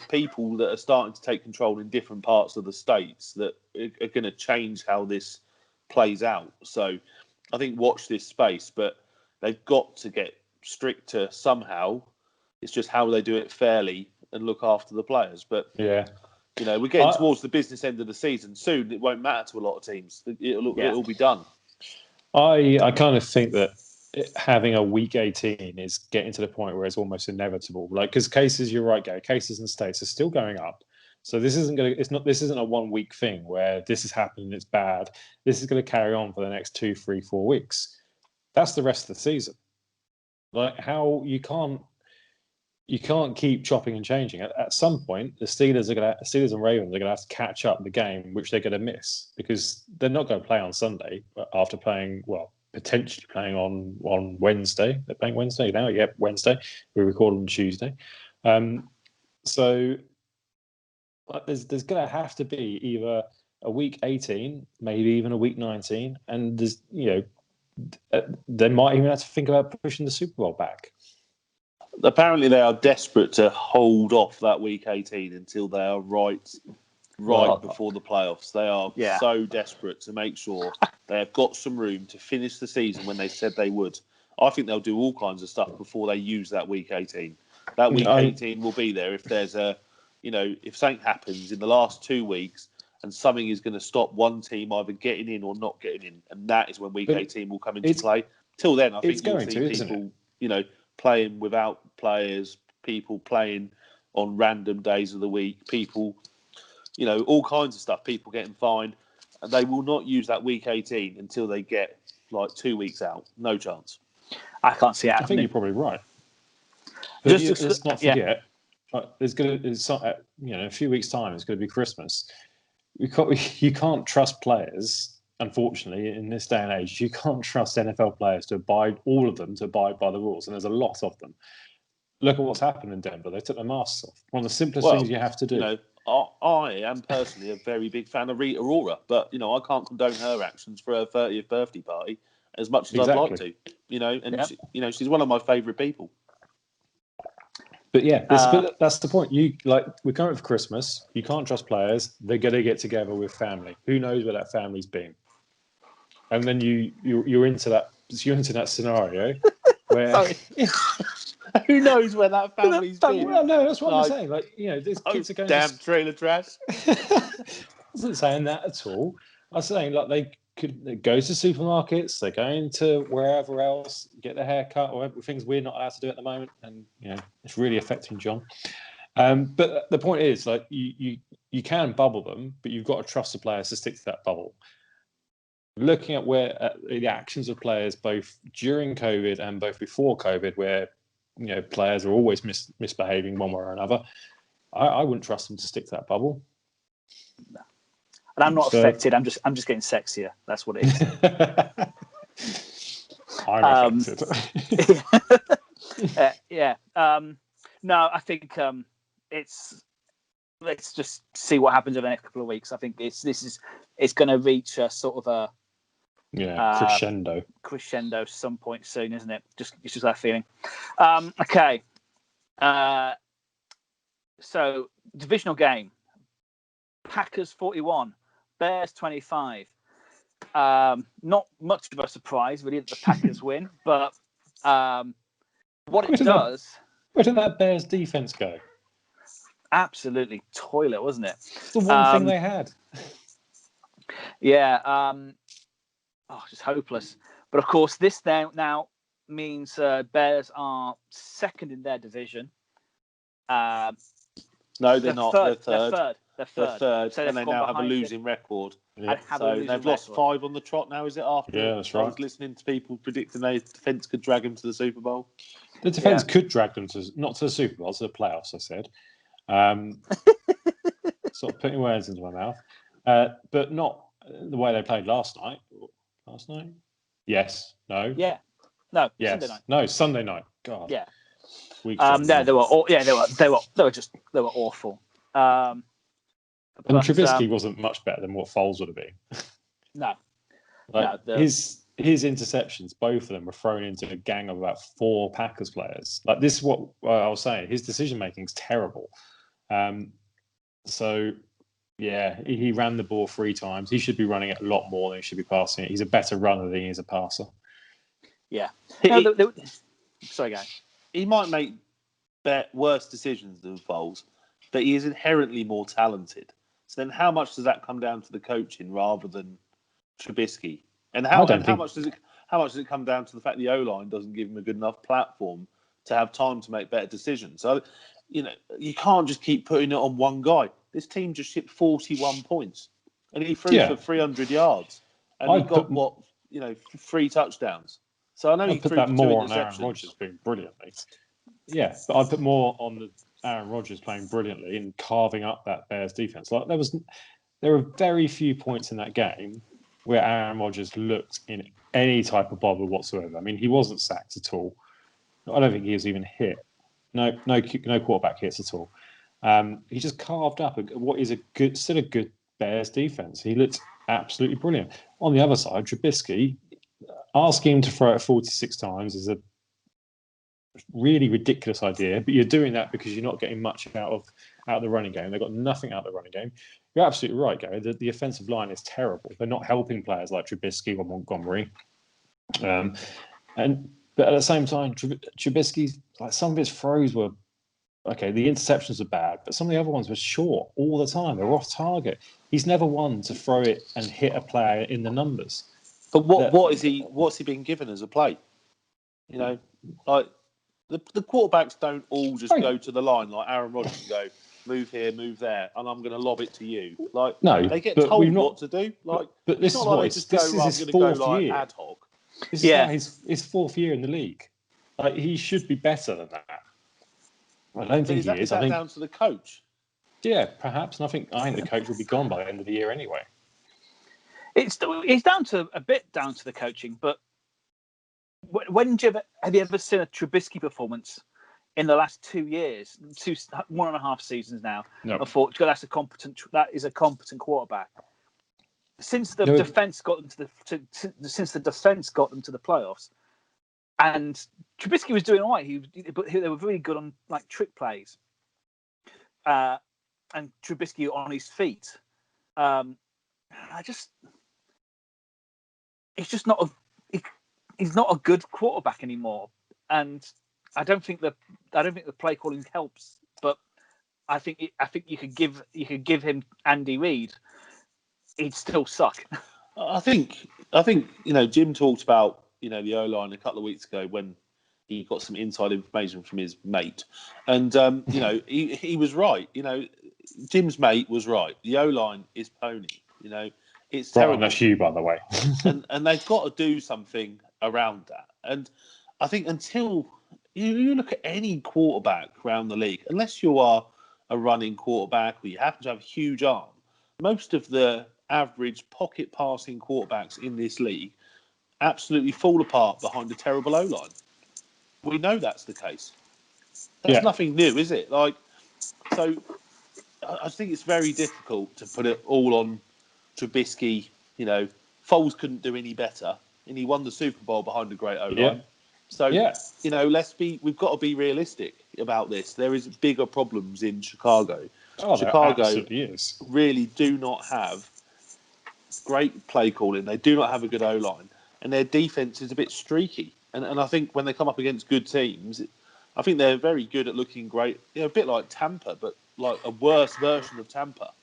people that are starting to take control in different parts of the states that are going to change how this plays out. So I think watch this space, but they've got to get stricter somehow. It's just how they do it fairly and look after the players. But we're getting towards the business end of the season. Soon it won't matter to a lot of teams. It'll be done. I kind of think that having a week 18 is getting to the point where it's almost inevitable. Like, because cases, you're right, Gary, cases in the States are still going up. So this isn't a 1 week thing where this is happening and it's bad. This is going to carry on for the next 2, 3, 4 weeks. That's the rest of the season. Like, how you can't keep chopping and changing. At some point, the Steelers and Ravens are going to have to catch up the game, which they're going to miss because they're not going to play on Sunday after potentially playing on Wednesday. They're playing Wednesday now. Yep, Wednesday. We record on Tuesday. So there's going to have to be either a week 18, maybe even a week 19, and there's they might even have to think about pushing the Super Bowl back. Apparently, they are desperate to hold off that week 18 until they are right before the playoffs. They are so desperate to make sure they have got some room to finish the season when they said they would. I think they'll do all kinds of stuff before they use that week 18. That week 18 will be there if there's if something happens in the last 2 weeks and something is going to stop one team either getting in or not getting in, and that is when week 18 will come into play. Till then, I think you'll see people, playing without players, people playing on random days of the week, people, all kinds of stuff, people getting fined. And they will not use that week 18 until they get 2 weeks out. No chance. I can't see it happening. I think you're probably right. But let's not forget, there's going to, in a few weeks' time, it's going to be Christmas. You can't trust players. Unfortunately, in this day and age, you can't trust NFL players to abide by the rules, and there's a lot of them. Look at what's happened in Denver. They took their masks off. One of the simplest things you have to do. I am personally a very big fan of Rita Ora, but I can't condone her actions for her 30th birthday party as much as I'd like to. She's one of my favourite people. But that's the point. We're going for Christmas. You can't trust players. They're going to get together with family. Who knows where that family's been? And then you're into that. You're into that scenario where who knows where that family's been? Well, no, that's what I'm saying. These kids are going. Damn trailer trash. I wasn't saying that at all. I was saying they could go to supermarkets, they're going to wherever else, get their hair cut, or things we're not allowed to do at the moment, and it's really affecting John. But the point is, you can bubble them, but you've got to trust the players to stick to that bubble. Looking at the actions of players both during COVID and both before COVID, where players are always misbehaving one way or another, I wouldn't trust them to stick to that bubble. No. And I'm not affected. I'm just getting sexier. That's what it is. I'm affected. No, I think let's just see what happens over the next couple of weeks. I think it's going to reach a sort of a crescendo some point soon, isn't it? It's just that feeling. Okay. So divisional game. Packers 41, Bears 25. Not much of a surprise, really, that the Packers win, but what it does. Where did that Bears defense go? Absolutely toilet, wasn't it? It's the one thing they had. Yeah. Just hopeless. But of course, this now means Bears are second in their division. No, they're not. They're third. So and they now have a losing record. Yeah. So they've lost 5 on the trot now, is it, after? Yeah, that's right. I was listening to people predicting the defence could drag them to the Super Bowl. The defence could drag them not to the Super Bowl, to the playoffs, I said. Sort of putting words into my mouth. But not the way they played last night. Last night? Yes. No? Yeah. No. Yes. Sunday night. No, Sunday night. God. Yeah. They were awful. And Trubisky wasn't much better than what Foles would have been. No. His his interceptions, both of them were thrown into a gang of about 4 Packers players. Like, this is what I was saying. His decision making is terrible. So, yeah, he ran the ball 3 times. He should be running it a lot more than he should be passing it. He's a better runner than he is a passer. Yeah. Sorry, guys. He might make worse decisions than Foles, but he is inherently more talented. So then, how much does that come down to the coaching rather than Trubisky? And how much does it come down to the fact the O-line doesn't give him a good enough platform to have time to make better decisions? So, you can't just keep putting it on one guy. This team just shipped 41 points, and he threw for 300 yards, and he got 3 touchdowns. So I know he put threw that for 2 more on interceptions. Aaron Rodgers being brilliantly. Yeah, but I'd put more on the Aaron Rodgers playing brilliantly and carving up that Bears defense. Like, there were very few points in that game where Aaron Rodgers looked in any type of bother whatsoever. I mean, he wasn't sacked at all. I don't think he was even hit. No quarterback hits at all. He just carved up what is still a good Bears defense. He looked absolutely brilliant. On the other side, Trubisky, asking him to throw it 46 times is a really ridiculous idea, but you're doing that because you're not getting much out of the running game. They've got nothing out of the running game. You're absolutely right, Gary. The offensive line is terrible. They're not helping players like Trubisky or Montgomery. But at the same time, Trubisky's, like, some of his throws were okay. The interceptions are bad, but some of the other ones were short all the time. They were off target. He's never one to throw it and hit a player in the numbers. But what's he been given as a play? Like, the quarterbacks don't all just go to the line like Aaron Rodgers and go, move here, move there, and I'm going to lob it to you. Like, no, they get told what to do. Like, but this is like what this is his 4th year. Ad hoc. This is like his 4th year in the league. Like, he should be better than that. I don't think he is. Is that down to the coach? Yeah, perhaps. And I think the coach will be gone by the end of the year anyway. It's down to the coaching, but have you ever seen a Trubisky performance in the last 2 years, 1.5 seasons now? No. I thought that is a competent quarterback. Since the defense got them to the playoffs, and Trubisky was doing all right. But they were really good on, like, trick plays, and Trubisky on his feet. He's not a good quarterback anymore, and I don't think the play calling helps. But I think you could give him Andy Reid, he'd still suck. I think Jim talked about the O-line a couple of weeks ago when he got some inside information from his mate, and he was right. Jim's mate was right. The O-line is pony. It's terrible. Right, that's you, by the way. and they've got to do something around that. And I think until you look at any quarterback around the league, unless you are a running quarterback or you happen to have a huge arm, most of the average pocket passing quarterbacks in this league absolutely fall apart behind a terrible O-line. We know that's the case. That's nothing new, is it? Like, so I think it's very difficult to put it all on Trubisky. Foles couldn't do any better, and he won the Super Bowl behind a great O-line. Yeah. So, we've got to be realistic about this. There is bigger problems in Chicago. Chicago really do not have great play calling. They do not have a good O-line, and their defense is a bit streaky. And I think when they come up against good teams, I think they're very good at looking great. A bit like Tampa, but like a worse version of Tampa.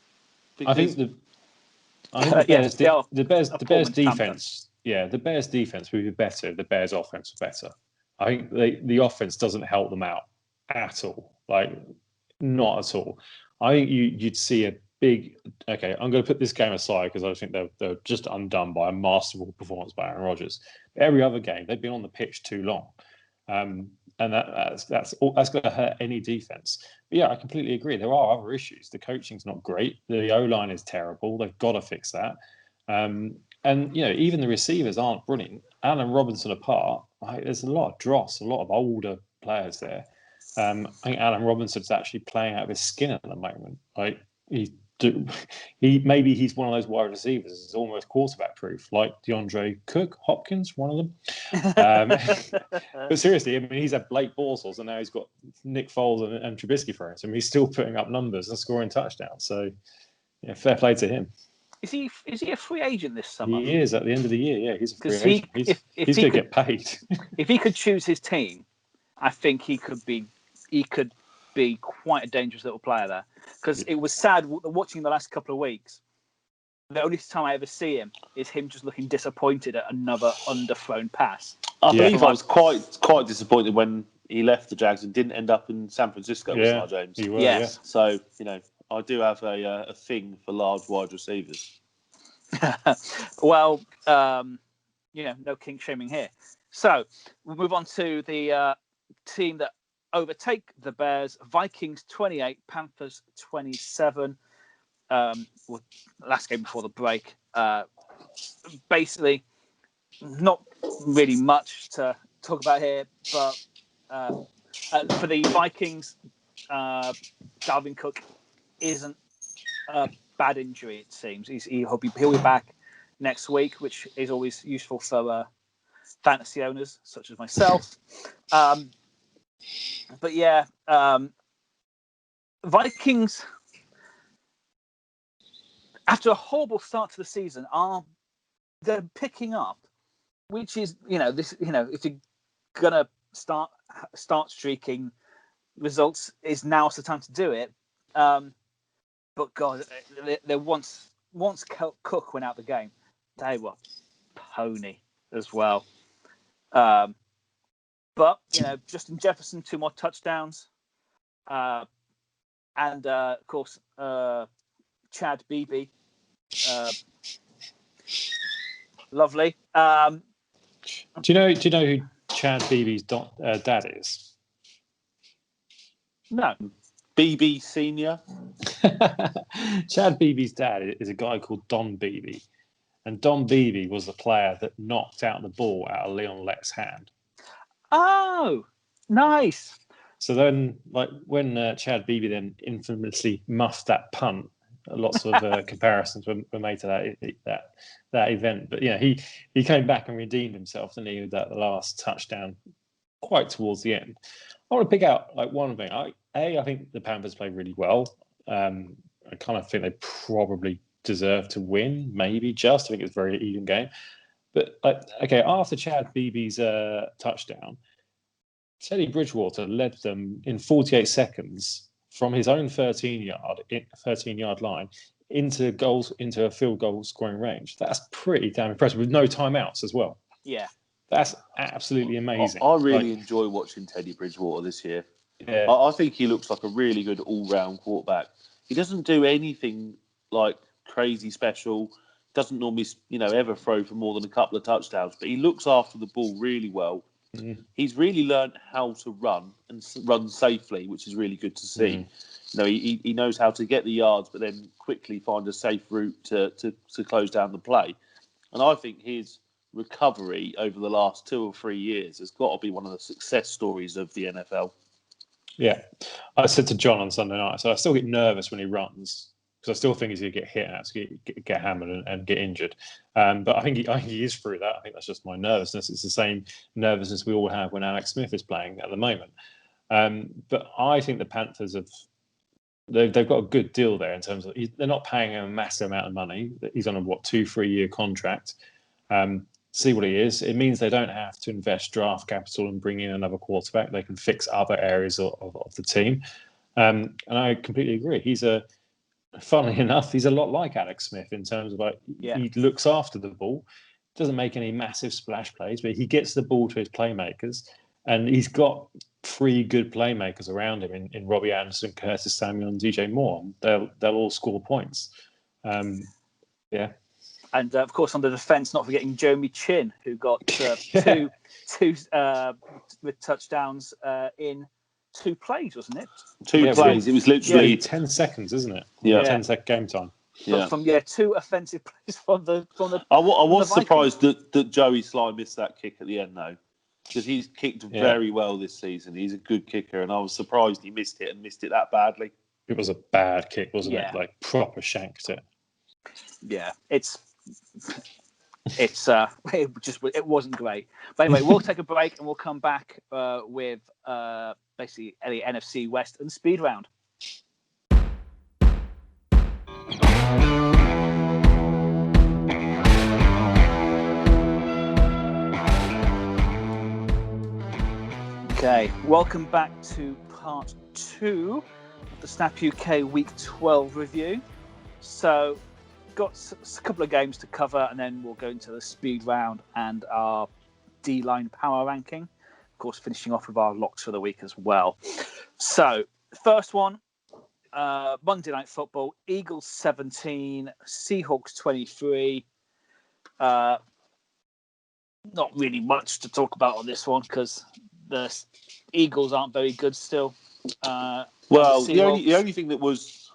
I think the Bears defense. Yeah, the Bears defense would be better if the Bears offense was better. I think the offense doesn't help them out at all. Like, not at all. I think you'd see a big. Okay, I'm going to put this game aside because I think they're just undone by a masterful performance by Aaron Rodgers. Every other game, they've been on the pitch too long, and that's going to hurt any defense. But yeah, I completely agree. There are other issues. The coaching's not great. The O-line is terrible. They've got to fix that. And even the receivers aren't brilliant. Allen Robinson apart, there's a lot of dross, a lot of older players there. I think Allen Robinson's actually playing out of his skin at the moment. Like, he's one of those wide receivers. It's almost quarterback proof, like DeAndre Hopkins, one of them. But seriously, I mean, he's had Blake Bortles, and now he's got Nick Foles and Trubisky for him. So he's still putting up numbers and scoring touchdowns. So, fair play to him. Is he a free agent this summer? He is at the end of the year. Yeah, he's a free agent. He's going to get paid. If he could choose his team, I think he could be quite a dangerous little player there. Because it was sad watching the last couple of weeks. The only time I ever see him is him just looking disappointed at another underthrown pass. I believe I was quite disappointed when he left the Jags and didn't end up in San Francisco with Lamar James. He was, yes. So, I do have a thing for large wide receivers. Well, no kink shaming here. So we'll move on to the team that overtake the Bears. Vikings 28, Panthers 27. Last game before the break. Basically, not really much to talk about here, but for the Vikings, Dalvin Cook isn't a bad injury, it seems. He'll be back next week, which is always useful for fantasy owners such as myself. But yeah, Vikings, after a horrible start to the season, they're picking up, which is if you're gonna start streaking results, is now's the time to do it. But God, once Cook went out the game, they were pony as well. But Justin Jefferson, 2 more touchdowns, and of course Chad Beebe, lovely. Do you know who Chad Beebe's dad is? No. BB Senior. Chad Beebe's dad is a guy called Don Beebe, and Don Beebe was the player that knocked out the ball out of Leon Lett's hand. Oh, nice. So then, when Chad Beebe then infamously muffed that punt, lots of comparisons were made to that event. But he came back and redeemed himself, didn't he, with that last touchdown quite towards the end. I want to pick out one thing. I think the Panthers played really well. I kind of think they probably deserve to win, maybe just. I think it's a very even game. But, after Chad Beebe's touchdown, Teddy Bridgewater led them in 48 seconds from his own 13-yard line into a field goal scoring range. That's pretty damn impressive, with no timeouts as well. Yeah. That's absolutely amazing. I really enjoy watching Teddy Bridgewater this year. Yeah. I think he looks like a really good all-round quarterback. He doesn't do anything crazy special. Doesn't normally, ever throw for more than a couple of touchdowns. But he looks after the ball really well. Mm. He's really learned how to run and run safely, which is really good to see. Mm. He knows how to get the yards, but then quickly find a safe route to close down the play. And I think his recovery over the last 2 or 3 years has got to be one of the success stories of the NFL. Yeah. I said to John on Sunday night, so I still get nervous when he runs, because I still think he's going to get hit out, get hammered and get injured. But I think he is through that. I think that's just my nervousness. It's the same nervousness we all have when Alex Smith is playing at the moment. But I think the Panthers they've got a good deal there in terms of they're not paying him a massive amount of money. He's on a 2-3 year contract. See what he is. It means they don't have to invest draft capital and bring in another quarterback. They can fix other areas of the team. And I completely agree. Funnily enough, he's a lot like Alex Smith in terms of he looks after the ball, doesn't make any massive splash plays, but he gets the ball to his playmakers, and he's got 3 good playmakers around him in Robbie Anderson, Curtis Samuel, and DJ Moore. They'll all score points. And of course, on the defense, not forgetting Jeremy Chin, who got two with touchdowns in 2 plays, wasn't it? 2 plays. It was literally 10 seconds, isn't it? Yeah, 10-second game time. Yeah, from 2 offensive plays from the. I was surprised that Joey Sly missed that kick at the end, though, because he's kicked very well this season. He's a good kicker, and I was surprised he missed it that badly. It was a bad kick, wasn't Yeah. it? Like proper shanked it. Yeah, it wasn't great. But anyway, we'll take a break and we'll come back with basically the NFC West and speed round. Okay, welcome back to part 2 of the Snap UK Week 12 review. So, got a couple of games to cover, and then we'll go into the speed round and our D-line power ranking. Of course, finishing off with our locks for the week as well. So, first one, Monday Night Football, Eagles 17, Seahawks 23. Not really much to talk about on this one because the Eagles aren't very good still. Well, the only thing that was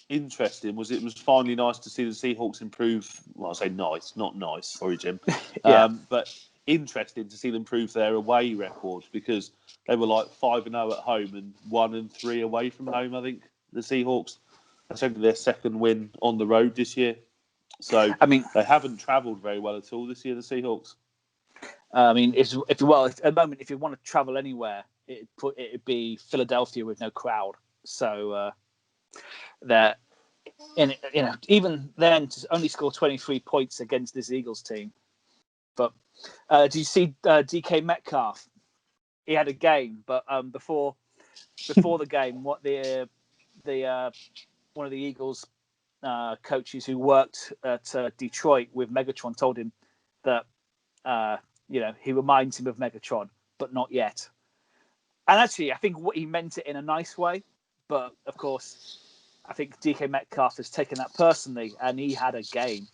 interesting was it was finally nice to see the Seahawks improve. Well, I say nice, not nice. Sorry, Jim. Yeah. But interesting to see them improve their away record because they were like 5-0 at home and 1-3 away from home. I think the Seahawks. That's only their second win on the road this year. So I mean, they haven't travelled very well at all this year. The Seahawks. I mean, at the moment, if you want to travel anywhere, it'd be Philadelphia with no crowd. So even then to only score 23 points against this Eagles team. But do you see DK Metcalf? He had a game, but before the game, what the one of the Eagles coaches who worked at Detroit with Megatron told him that he reminds him of Megatron, but not yet. And actually, I think he meant it in a nice way, but of course, I think DK Metcalf has taken that personally, and he had a game.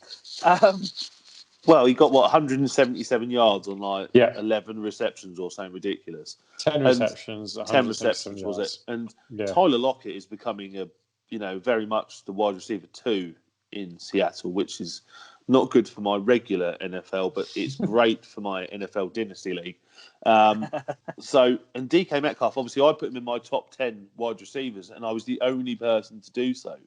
Well, he got 177 yards on 11 receptions or something ridiculous. 10 receptions, 10 receptions was it? And Tyler Lockett is becoming very much the wide receiver 2 in Seattle, which is not good for my regular NFL, but it's great for my NFL Dynasty League. And DK Metcalf, obviously, I put him in my top 10 wide receivers, and I was the only person to do so.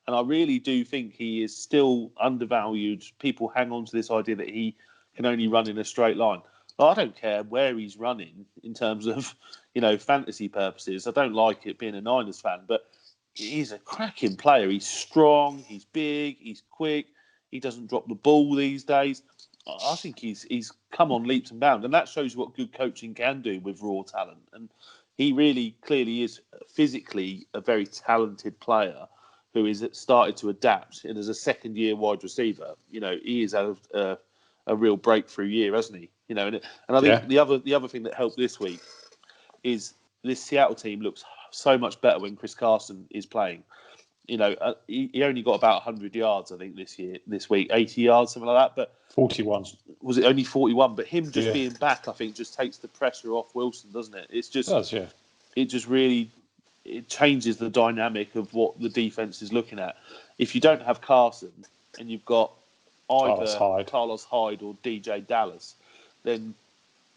And I really do think he is still undervalued. People hang on to this idea that he can only run in a straight line. Well, I don't care where he's running in terms of, fantasy purposes. I don't like it being a Niners fan, but he's a cracking player. He's strong, he's big, he's quick. He doesn't drop the ball these days. I think he's come on leaps and bounds. And that shows you what good coaching can do with raw talent. And he really clearly is physically a very talented player who is started to adapt. And as a second-year wide receiver, he is out of a real breakthrough year, hasn't he? And I think the other thing that helped this week is this Seattle team looks so much better when Chris Carson is playing. He only got about 100 yards, I think, this week, 80 yards, something like that. But 41. Was it only 41? But him just being back, I think, just takes the pressure off Wilson, doesn't it? It just really changes the dynamic of what the defense is looking at. If you don't have Carson and you've got either Carlos Hyde or DJ Dallas, then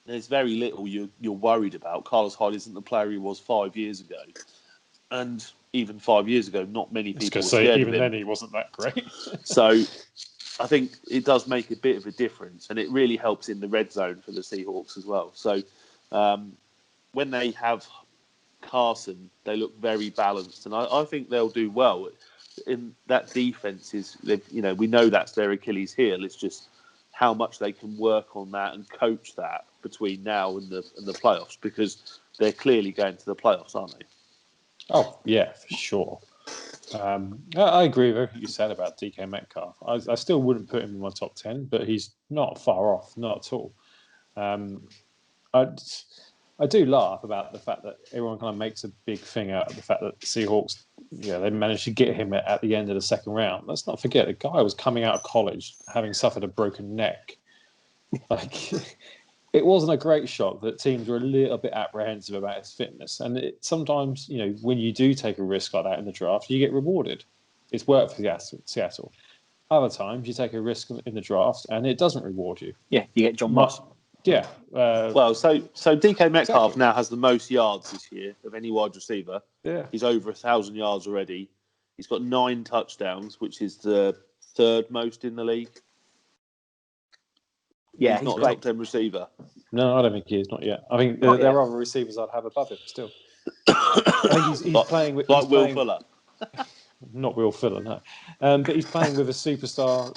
there's very little you're worried about. Carlos Hyde isn't the player he was 5 years ago. And even 5 years ago, not many people were scared of him. Even then, he wasn't that great. So I think it does make a bit of a difference, and it really helps in the red zone for the Seahawks as well. So when they have Carson, they look very balanced, and I think they'll do well. In that defense we know that's their Achilles heel. It's just how much they can work on that and coach that between now and the playoffs, because they're clearly going to the playoffs, aren't they? Oh, yeah, for sure. I agree with everything you said about DK Metcalf. I still wouldn't put him in my top 10, but he's not far off, not at all. I do laugh about the fact that everyone kind of makes a big thing out of the fact that the Seahawks, they managed to get him at the end of the second round. Let's not forget, the guy was coming out of college having suffered a broken neck. It wasn't a great shock that teams were a little bit apprehensive about his fitness. And sometimes, when you do take a risk like that in the draft, you get rewarded. It's worked for Seattle. Other times, you take a risk in the draft and it doesn't reward you. Yeah, you get John Moss. Yeah. So DK Metcalf now has the most yards this year of any wide receiver. Yeah. He's over 1,000 yards already. He's got 9 touchdowns, which is the 3rd most in the league. Yeah, he's not a top 10 receiver. No, I don't think he is, not yet. I think there are other receivers I'd have above him still. I think he's playing with... Like Will Fuller. Not Will Fuller, no. But he's playing with a superstar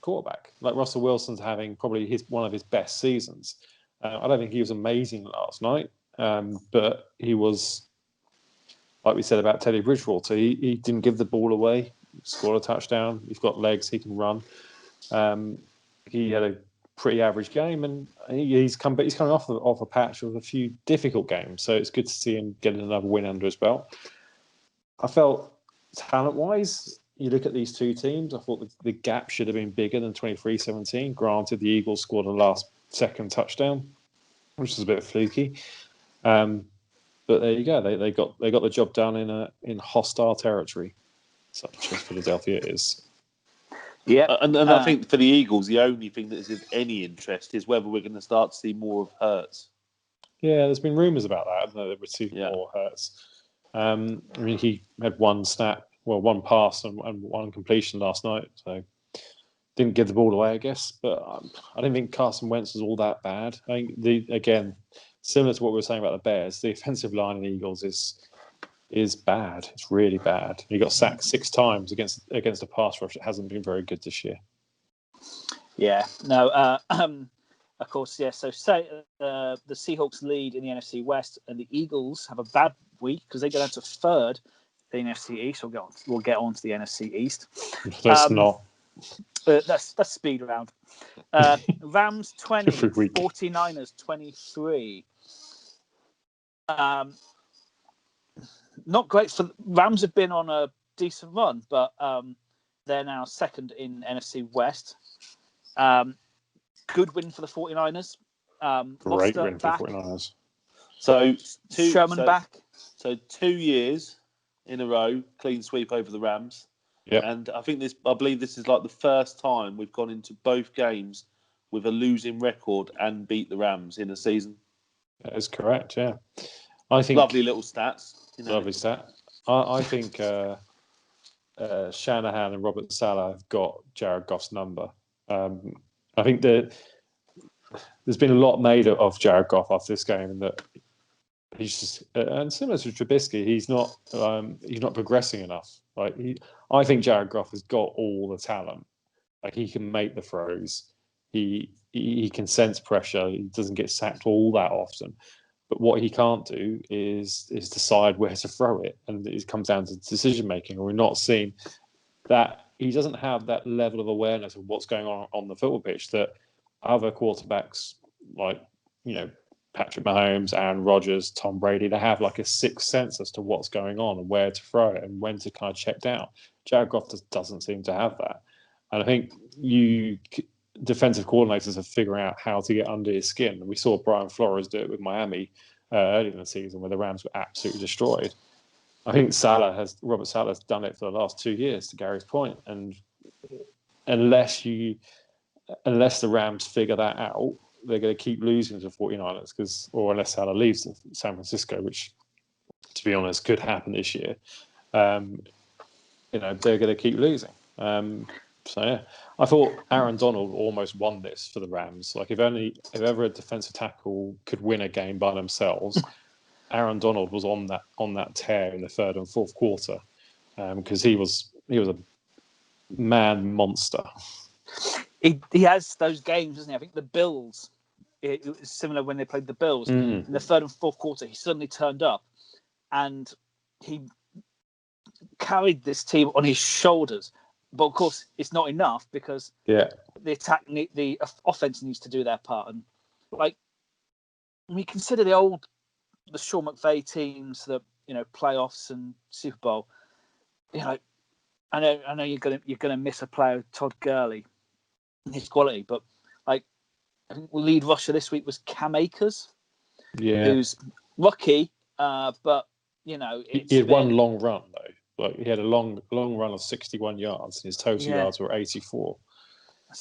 quarterback. Like Russell Wilson's having probably one of his best seasons. I don't think he was amazing last night, but he was, like we said about Teddy Bridgewater, he didn't give the ball away, scored a touchdown, he's got legs, he can run. He had a pretty average game, and he's coming off a patch of a few difficult games, so it's good to see him get another win under his belt. I felt talent-wise, you look at these two teams, I thought the gap should have been bigger than 23-17. Granted, the Eagles scored a last-second touchdown, which is a bit fluky. But there you go. They got the job done in hostile territory, such as Philadelphia is. Yeah, and I think for the Eagles, the only thing that is of any interest is whether we're going to start to see more of Hurts. Yeah, there's been rumours about that. There were 2 more Hurts. I mean, he had one pass and one completion last night, so didn't give the ball away, I guess. But I don't think Carson Wentz was all that bad. I think again, similar to what we were saying about the Bears, the offensive line in the Eagles is bad. It's really bad. He got sacked 6 times against a pass rush that hasn't been very good this year. Yeah, no. Of course, yeah. So the Seahawks lead in the NFC West, and the Eagles have a bad week because they go down to 3rd in the NFC East. We'll get on to the NFC East. Let's not. That's speed round. Rams 20, 49ers 23. Not great for Rams. Have been on a decent run, but they're now 2nd in NFC West. Good win for the 49ers. Great win for the 49ers. So Sherman back. So 2 years in a row, clean sweep over the Rams. Yep. And I believe this is like the first time we've gone into both games with a losing record and beat the Rams in a season. That is correct, yeah. I think lovely little stats. Lovely stat. I think Shanahan and Robert Saleh have got Jared Goff's number. I think that there's been a lot made of Jared Goff after this game, and that he's just and similar to Trubisky, he's not progressing enough. I think Jared Goff has got all the talent. Like, he can make the throws, he can sense pressure. He doesn't get sacked all that often. But what he can't do is decide where to throw it, and it comes down to decision making. And we're not seeing that. He doesn't have that level of awareness of what's going on the football pitch that other quarterbacks, like Patrick Mahomes, Aaron Rodgers, Tom Brady, they have like a sixth sense as to what's going on and where to throw it and when to kind of check down. Jared Goff just doesn't seem to have that, and I think defensive coordinators are figuring out how to get under his skin. And we saw Brian Flores do it with Miami earlier in the season, where the Rams were absolutely destroyed. I think Robert Saleh has done it for the last 2 years, to Gary's point. And unless the Rams figure that out, they're going to keep losing to the 49ers, or unless Saleh leaves to San Francisco, which, to be honest, could happen this year. They're going to keep losing. So yeah, I thought Aaron Donald almost won this for the Rams. Like, if ever a defensive tackle could win a game by themselves, Aaron Donald was on that tear in the 3rd and 4th quarter, because he was a man monster. He has those games, doesn't he? I think the Bills. It was similar when they played the Bills in the 3rd and 4th quarter. He suddenly turned up, and he carried this team on his shoulders. But of course, it's not enough, because the offense needs to do their part. And when you consider the Sean McVay teams, the playoffs and Super Bowl, I know you're gonna miss a player, Todd Gurley, and his quality, but I think the lead rusher this week was Cam Akers, who's rookie, but he had one long run though. Like, he had a long run of 61 yards, and his total yards were 84.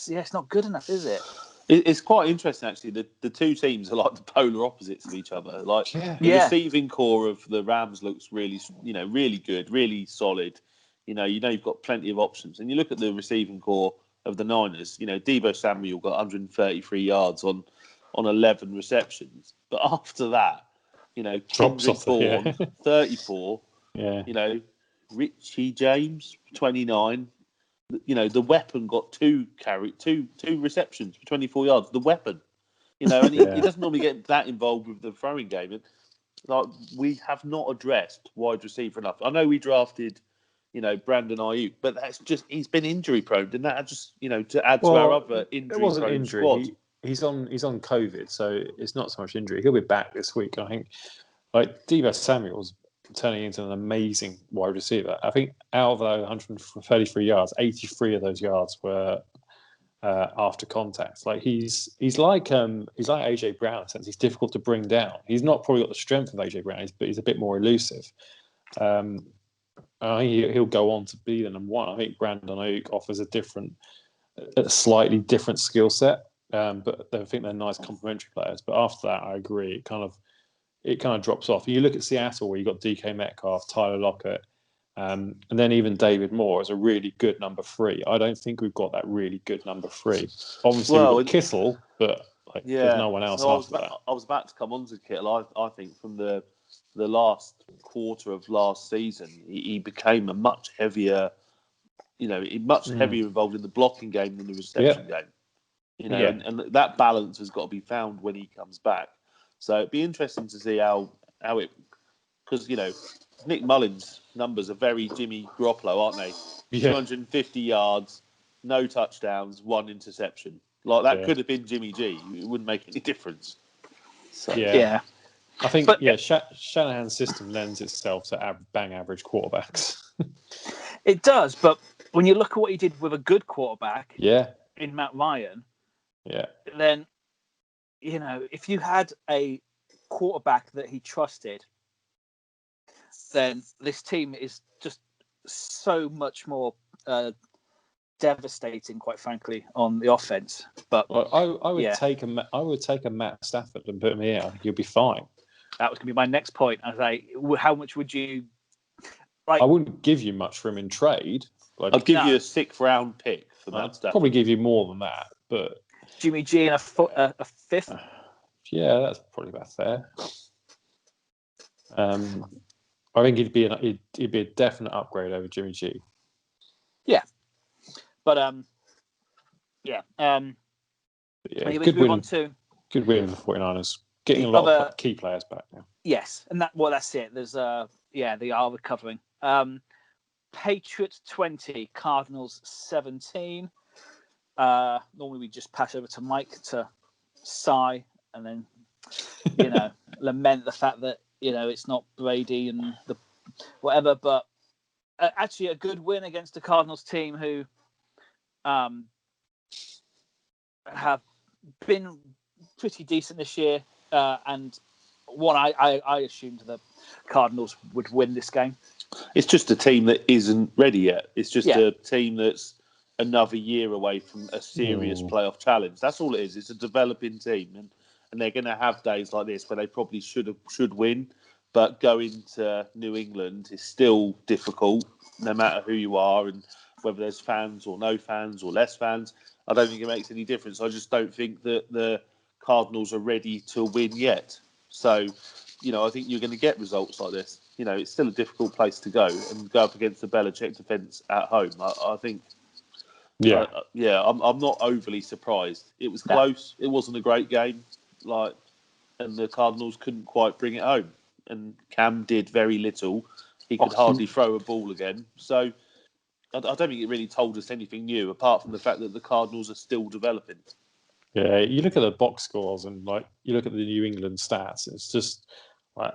Yeah, it's not good enough, is it? It's quite interesting, actually. The two teams are like the polar opposites of each other. Like the receiving core of the Rams looks really, really good, really solid. You've got plenty of options. And you look at the receiving core of the Niners. Deebo Samuel got 133 yards on 11 receptions. But after that, Kendrick Bourne, 34. Yeah. Richie James, 29. The weapon got two receptions for 24 yards. The weapon, and he doesn't normally get that involved with the throwing game. And, we have not addressed wide receiver enough. I know we drafted, Brandon Ayuk, but that's just he's been injury prone, and that just to add to our other injury prone squad. He's on COVID, so it's not so much injury. He'll be back this week. I think Deebo Samuel's turning into an amazing wide receiver. I think out of those 133 yards, 83 of those yards were after contact. He's like AJ Brown in the sense he's difficult to bring down. He's not probably got the strength of AJ Brown, but he's a bit more elusive. I think he'll go on to be the number one. I think Brandon Ayuk offers a slightly different skill set, but I think they're nice complementary players. But after that, I agree. It kind of drops off. You look at Seattle, where you got DK Metcalf, Tyler Lockett, and then even David Moore as a really good number 3. I don't think we've got that really good number 3. Obviously, we've got Kittle, but there's no one else after that. I was about to come on to Kittle. I think from the last quarter of last season, he became a much heavier, heavier involved in the blocking game than the reception game. And that balance has got to be found when he comes back. So it'd be interesting to see how it, because Nick Mullins' numbers are very Jimmy Garoppolo, aren't they? 250 yards, no touchdowns, 1 interception. That could have been Jimmy G. It wouldn't make any difference. So, I think Shanahan's system lends itself to bang average quarterbacks. It does, but when you look at what he did with a good quarterback, in Matt Ryan, then. If you had a quarterback that he trusted, then this team is just so much more devastating, quite frankly, on the offense. But I would take a Matt Stafford and put him here. I think he'll be fine. That was going to be my next point. I was like, how much would you? I wouldn't give you much for him in trade. I'd give you a 6th round pick for Matt Stafford. Probably give you more than that, but Jimmy G and a 5th. Yeah, that's probably about fair. I think he'd be a definite upgrade over Jimmy G. Yeah, but good win. Good win for 49ers. Getting a lot of key players back now. Yes, and that's it. There's they are recovering. Patriots 20, Cardinals 17. Normally we just pass over to Mike to sigh and then lament the fact that it's not Brady and the whatever, but actually a good win against the Cardinals team who have been pretty decent this year, and I assumed the Cardinals would win this game. It's just a team that isn't ready yet. It's just a team that's another year away from a serious playoff challenge. That's all it is. It's a developing team, and they're going to have days like this where they probably should win. But going to New England is still difficult, no matter who you are and whether there's fans or no fans or less fans. I don't think it makes any difference. I just don't think that the Cardinals are ready to win yet. So, I think you're going to get results like this. It's still a difficult place to go and go up against the Belichick defence at home. I think. I'm not overly surprised. It was close. It wasn't a great game, and the Cardinals couldn't quite bring it home. And Cam did very little. He could hardly throw a ball again. So I don't think it really told us anything new, apart from the fact that the Cardinals are still developing. Yeah, you look at the box scores and you look at the New England stats. It's just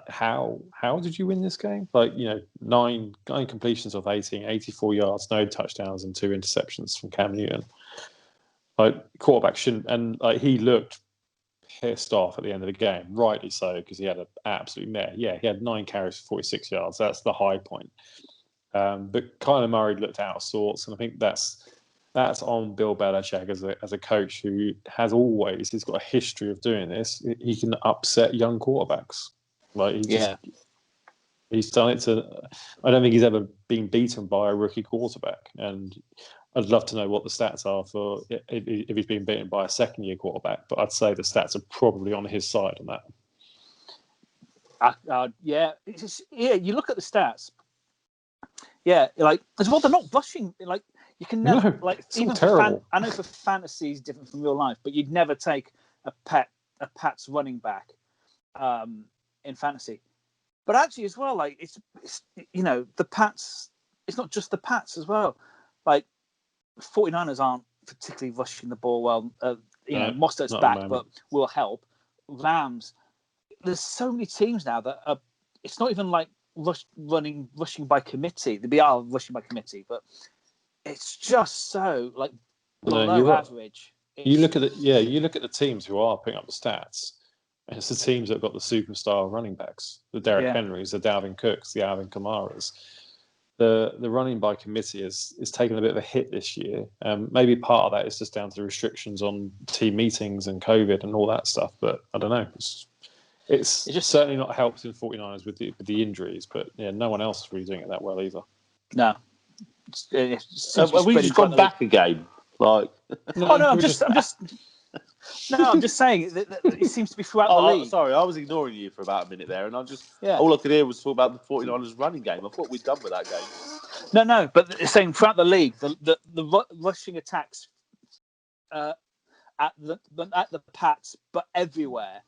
how did you win this game? 9 completions of 18, 84 yards, no touchdowns, and 2 interceptions from Cam Newton. Quarterback shouldn't, and he looked pissed off at the end of the game, rightly so, because he had an absolute mare. Yeah, he had 9 carries for 46 yards. That's the high point. But Kyler Murray looked out of sorts, and I think that's that's on Bill Belichick as a coach who he's got a history of doing this. He can upset young quarterbacks. Like he's done it to. I don't think he's ever been beaten by a rookie quarterback, and I'd love to know what the stats are for if he's been beaten by a second-year quarterback. But I'd say the stats are probably on his side on that. You look at the stats. Yeah, like as well, they're not rushing. Like you can never even terrible. I know for fantasy is different from real life, but you'd never take a Pats running back in fantasy. But actually, as well, like it's the Pats. It's not just the Pats as well. Like 49ers aren't particularly rushing the ball well. Mostert's back, but will help. Rams. There's so many teams now that are. It's not even like rushing by committee. They are rushing by committee, but it's just so like below average. You look at the teams who are picking up the stats. And it's the teams that have got the superstar running backs, the Derrick Henrys, the Dalvin Cooks, the Alvin Kamaras. The running by committee is taken a bit of a hit this year. Maybe part of that is just down to the restrictions on team meetings and COVID and all that stuff. But I don't know. It's just certainly not helped in 49ers with the injuries. But no one else is really doing it that well either. No. Have we just gone back a game? Like, I'm just saying that it seems to be throughout the league. Sorry, I was ignoring you for about a minute there, and all I could hear was talk about the 49ers running game. I thought we'd done with that game. No, but it's saying throughout the league, the rushing attacks at the Pats, but everywhere.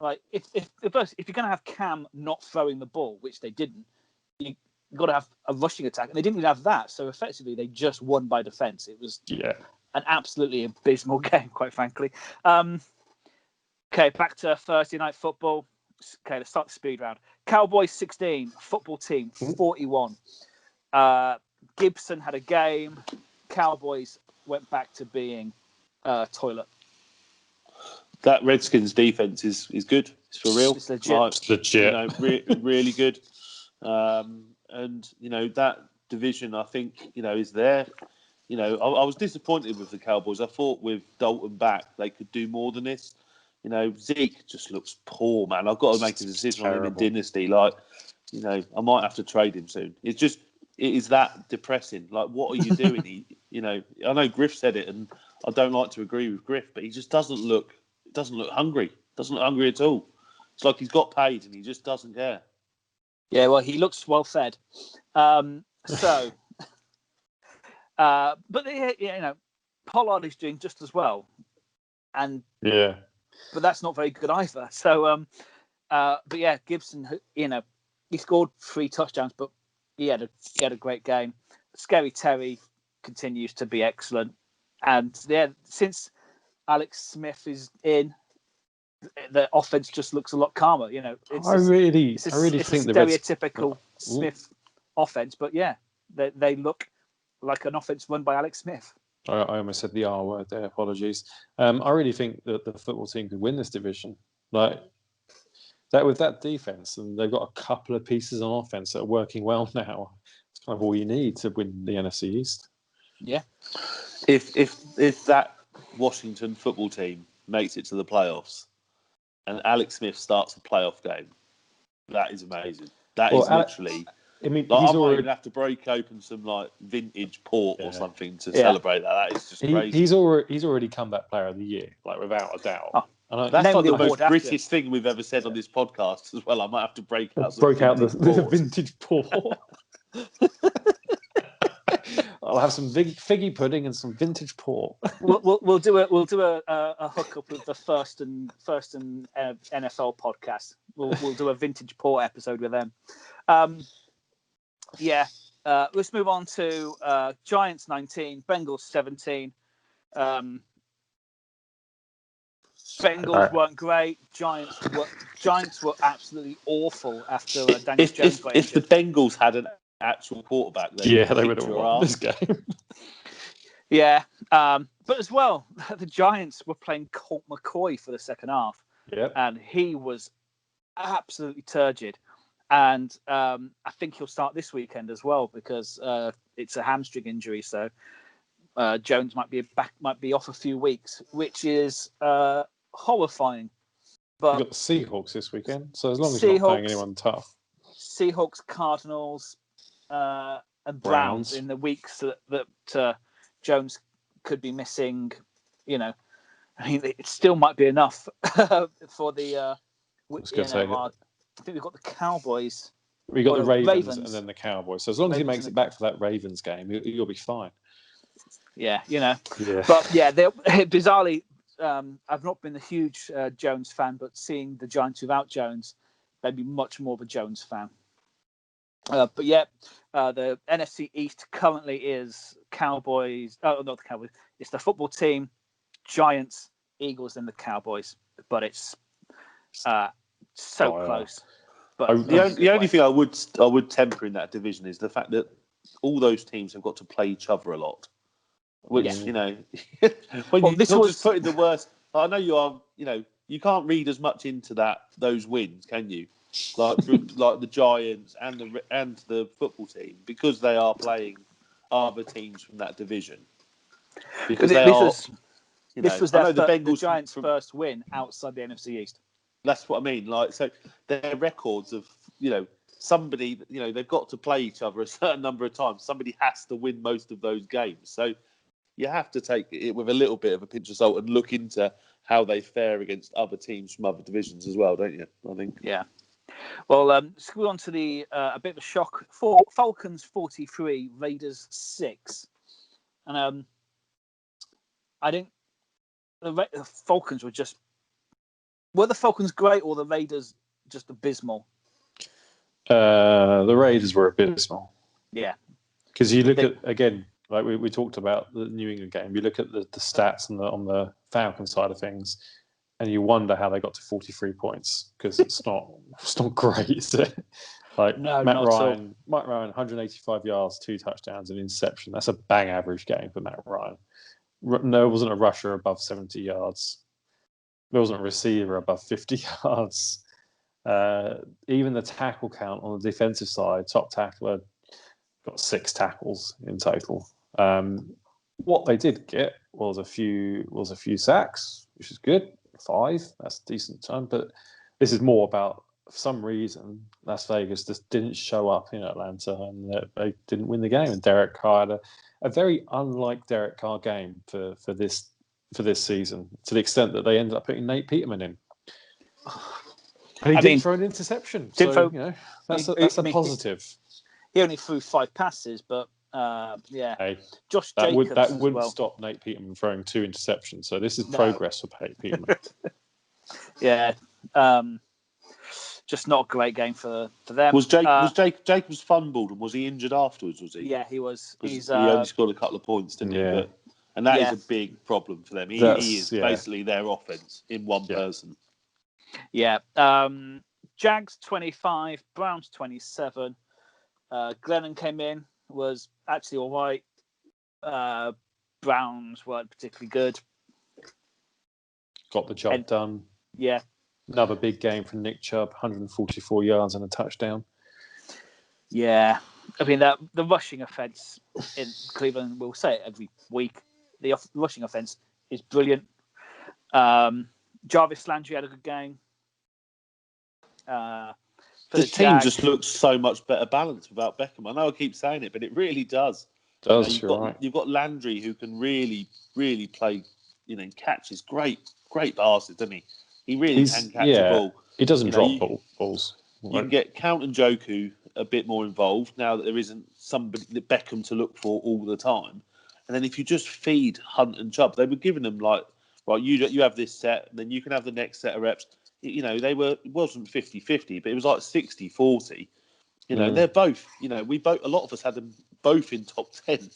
Like if you're going to have Cam not throwing the ball, which they didn't, you got to have a rushing attack, and they didn't even have that. So effectively, they just won by defense. It was an absolutely abysmal game, quite frankly. Okay, back to Thursday night football. Okay, let's start the speed round. Cowboys 16, football team 41. Gibson had a game. Cowboys went back to being toilet. That Redskins defense is good. It's for real. It's legit. It's legit. Really good. And that division, I think, is there. I was disappointed with the Cowboys. I thought with Dalton back, they could do more than this. Zeke just looks poor, man. I've got to make a decision on him in Dynasty. Like, I might have to trade him soon. It is that depressing. Like, what are you doing? I know Griff said it, and I don't like to agree with Griff, but he just doesn't look hungry. Doesn't look hungry at all. It's like he's got paid and he just doesn't care. Yeah, well, he looks well fed. But Pollard is doing just as well, but that's not very good either. So, Gibson, he scored 3 touchdowns, but he had a great game. Scary Terry continues to be excellent, and since Alex Smith is in, the offense just looks a lot calmer. It's I really think the stereotypical Smith offense, but they look like an offense run by Alex Smith. I almost said the R word there. Apologies. I really think that the football team could win this division. Like that with that defense, and they've got a couple of pieces on offense that are working well now. It's kind of all you need to win the NFC East. Yeah. If that Washington football team makes it to the playoffs, and Alex Smith starts a playoff game, that is amazing. That is literally. I might even have to break open some like vintage port or something to celebrate that. That is just crazy. He's already comeback player of the year, like without a doubt. That's like the most British thing we've ever said on this podcast as well. I might have to break out the vintage port. I'll have some big figgy pudding and some vintage port. We'll do a hookup with the first and NFL podcast. We'll do a vintage port episode with them. Let's move on to Giants 19, Bengals 17. Bengals weren't great. Giants were absolutely awful after Daniel Jones got injured. If the Bengals had an actual quarterback, they would have won this game. But as well, the Giants were playing Colt McCoy for the second half, and he was absolutely turgid. And I think he'll start this weekend as well because it's a hamstring injury. So Jones might be off a few weeks, which is horrifying. But you've got the Seahawks this weekend, so as long as you're not playing anyone tough. Seahawks, Cardinals, and Browns in the weeks that Jones could be missing. You know, I mean, it still might be enough for the. I think we've got the Cowboys. We got the Ravens and then the Cowboys. So as long as he makes it back for that Ravens game, you'll be fine. Yeah, you know. Yeah. But yeah, bizarrely, I've not been a huge Jones fan, but seeing the Giants without Jones, they'd be much more of a Jones fan. But yeah, the NFC East currently is Cowboys. Oh, not the Cowboys. It's the football team, Giants, Eagles, and the Cowboys. But it's close. But the only thing I would temper in that division is the fact that all those teams have got to play each other a lot. Which you know, when just putting the worst. I know you are. You know, you can't read as much into those wins, can you? Like the Giants and the football team, because they are playing other teams from that division. Because this was the Giants' first win outside the NFC East. That's what I mean. Like, so their records of, you know, somebody, you know, they've got to play each other a certain number of times. Somebody has to win most of those games. So you have to take it with a little bit of a pinch of salt and look into how they fare against other teams from other divisions as well, don't you? I think. Yeah. Well, let's go on to the a bit of a shock. Falcons 43, Raiders 6, and I think the Falcons were the Falcons great or the Raiders just abysmal? The Raiders were abysmal. Yeah, because you look at again, like we talked about the New England game. You look at the stats on the Falcon side of things. And you wonder how they got to 43 points because it's not great, is it? Like Matt Ryan, 185 yards, 2 touchdowns, and interception. That's a bang average game for Matt Ryan. No, it wasn't a rusher above 70 yards. There wasn't a receiver above 50 yards. Even the tackle count on the defensive side, top tackler got 6 tackles in total. What they did get was a few sacks, which is good. 5, that's a decent time, but this is more about, for some reason, Las Vegas just didn't show up in Atlanta and they didn't win the game. And Derek Carr had a very unlike Derek Carr game for this season, to the extent that they ended up putting Nate Peterman in. And he didn't throw an interception, that's a positive. He only threw 5 passes, but hey, Josh Jacobs that wouldn't stop Nate Peterman throwing 2 interceptions. So this is progress for Nate Peterman. Yeah, just not a great game for them. Was Jacobs fumbled and was he injured afterwards? Was he? Yeah, he was. He only scored a couple of points, didn't he? And that is a big problem for them. He is basically their offense in one person. Yeah. Jags 25, Browns 27. Glennon came in. Was actually all right. Browns weren't particularly good. Got the job done. Yeah. Another big game for Nick Chubb, 144 yards and a touchdown. Yeah. I mean, the rushing offense in Cleveland, we'll say it every week, the rushing offense is brilliant. Jarvis Landry had a good game. The team just looks so much better balanced without Beckham. I know I keep saying it, but it really does. You've got Landry who can really, really play, catches great passes, doesn't he? He really can catch a ball. He doesn't drop balls. You can get Count and Njoku a bit more involved now that there isn't somebody that Beckham to look for all the time. And then if you just feed Hunt and Chubb, they were giving them you have this set, and then you can have the next set of reps. It wasn't 50-50, but it was like 60-40. They're both, a lot of us had them both in top 10,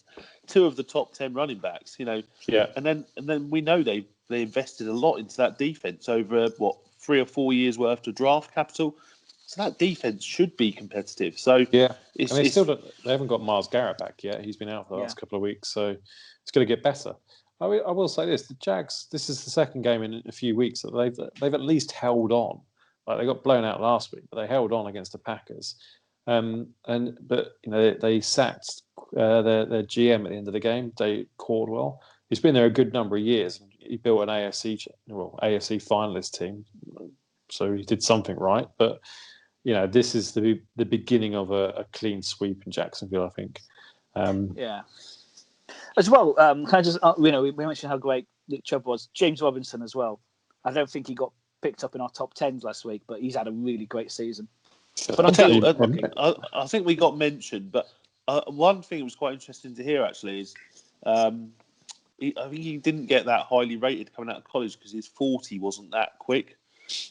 2 of the top 10 running backs, And then we know they invested a lot into that defense over 3 or 4 years worth of draft capital. So that defense should be competitive. So they haven't got Myles Garrett back yet. He's been out for the last couple of weeks, so it's going to get better. I will say this: the Jags. This is the second game in a few weeks that they've at least held on. Like, they got blown out last week, but they held on against the Packers. But they sacked their GM at the end of the game, Dave Caldwell. He's been there a good number of years. He built an AFC finalist team, so he did something right. But this is the beginning of a clean sweep in Jacksonville, I think. Yeah. As well, can I just we mentioned how great Nick Chubb was. James Robinson as well. I don't think he got picked up in our top 10s last week, but he's had a really great season. But I think we got mentioned, but one thing that was quite interesting to hear actually is I think he didn't get that highly rated coming out of college because his 40 wasn't that quick.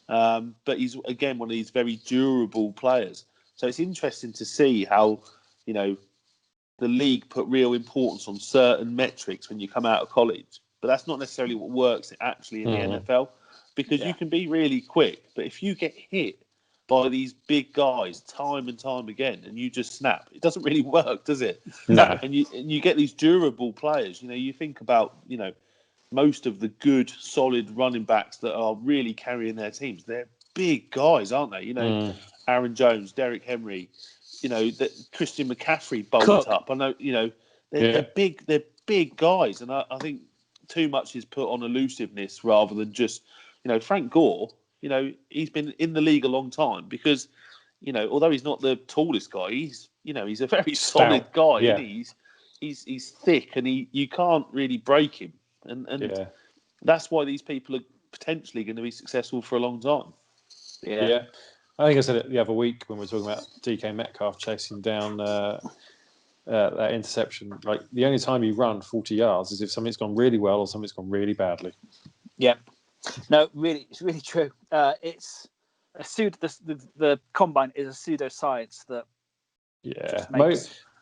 But he's again one of these very durable players. So it's interesting to see how the league put real importance on certain metrics when you come out of college. But that's not necessarily what works actually in the NFL, because you can be really quick, but if you get hit by these big guys time and time again and you just snap, it doesn't really work, does it? No. And you get these durable players. You think about most of the good solid running backs that are really carrying their teams, they're big guys, aren't they? Aaron Jones, Derrick Henry, that Christian McCaffrey bolted up. I know, they're big guys, and I think too much is put on elusiveness rather than just, Frank Gore. He's been in the league a long time because, although he's not the tallest guy, he's a very solid guy. Yeah. And he's thick, and you can't really break him, and that's why these people are potentially going to be successful for a long time. Yeah. I think I said it the other week when we were talking about DK Metcalf chasing down that interception. Like, the only time you run 40 yards is if something's gone really well or something's gone really badly. Yeah. No, really, it's really true. It's a the combine is a pseudoscience that. Yeah.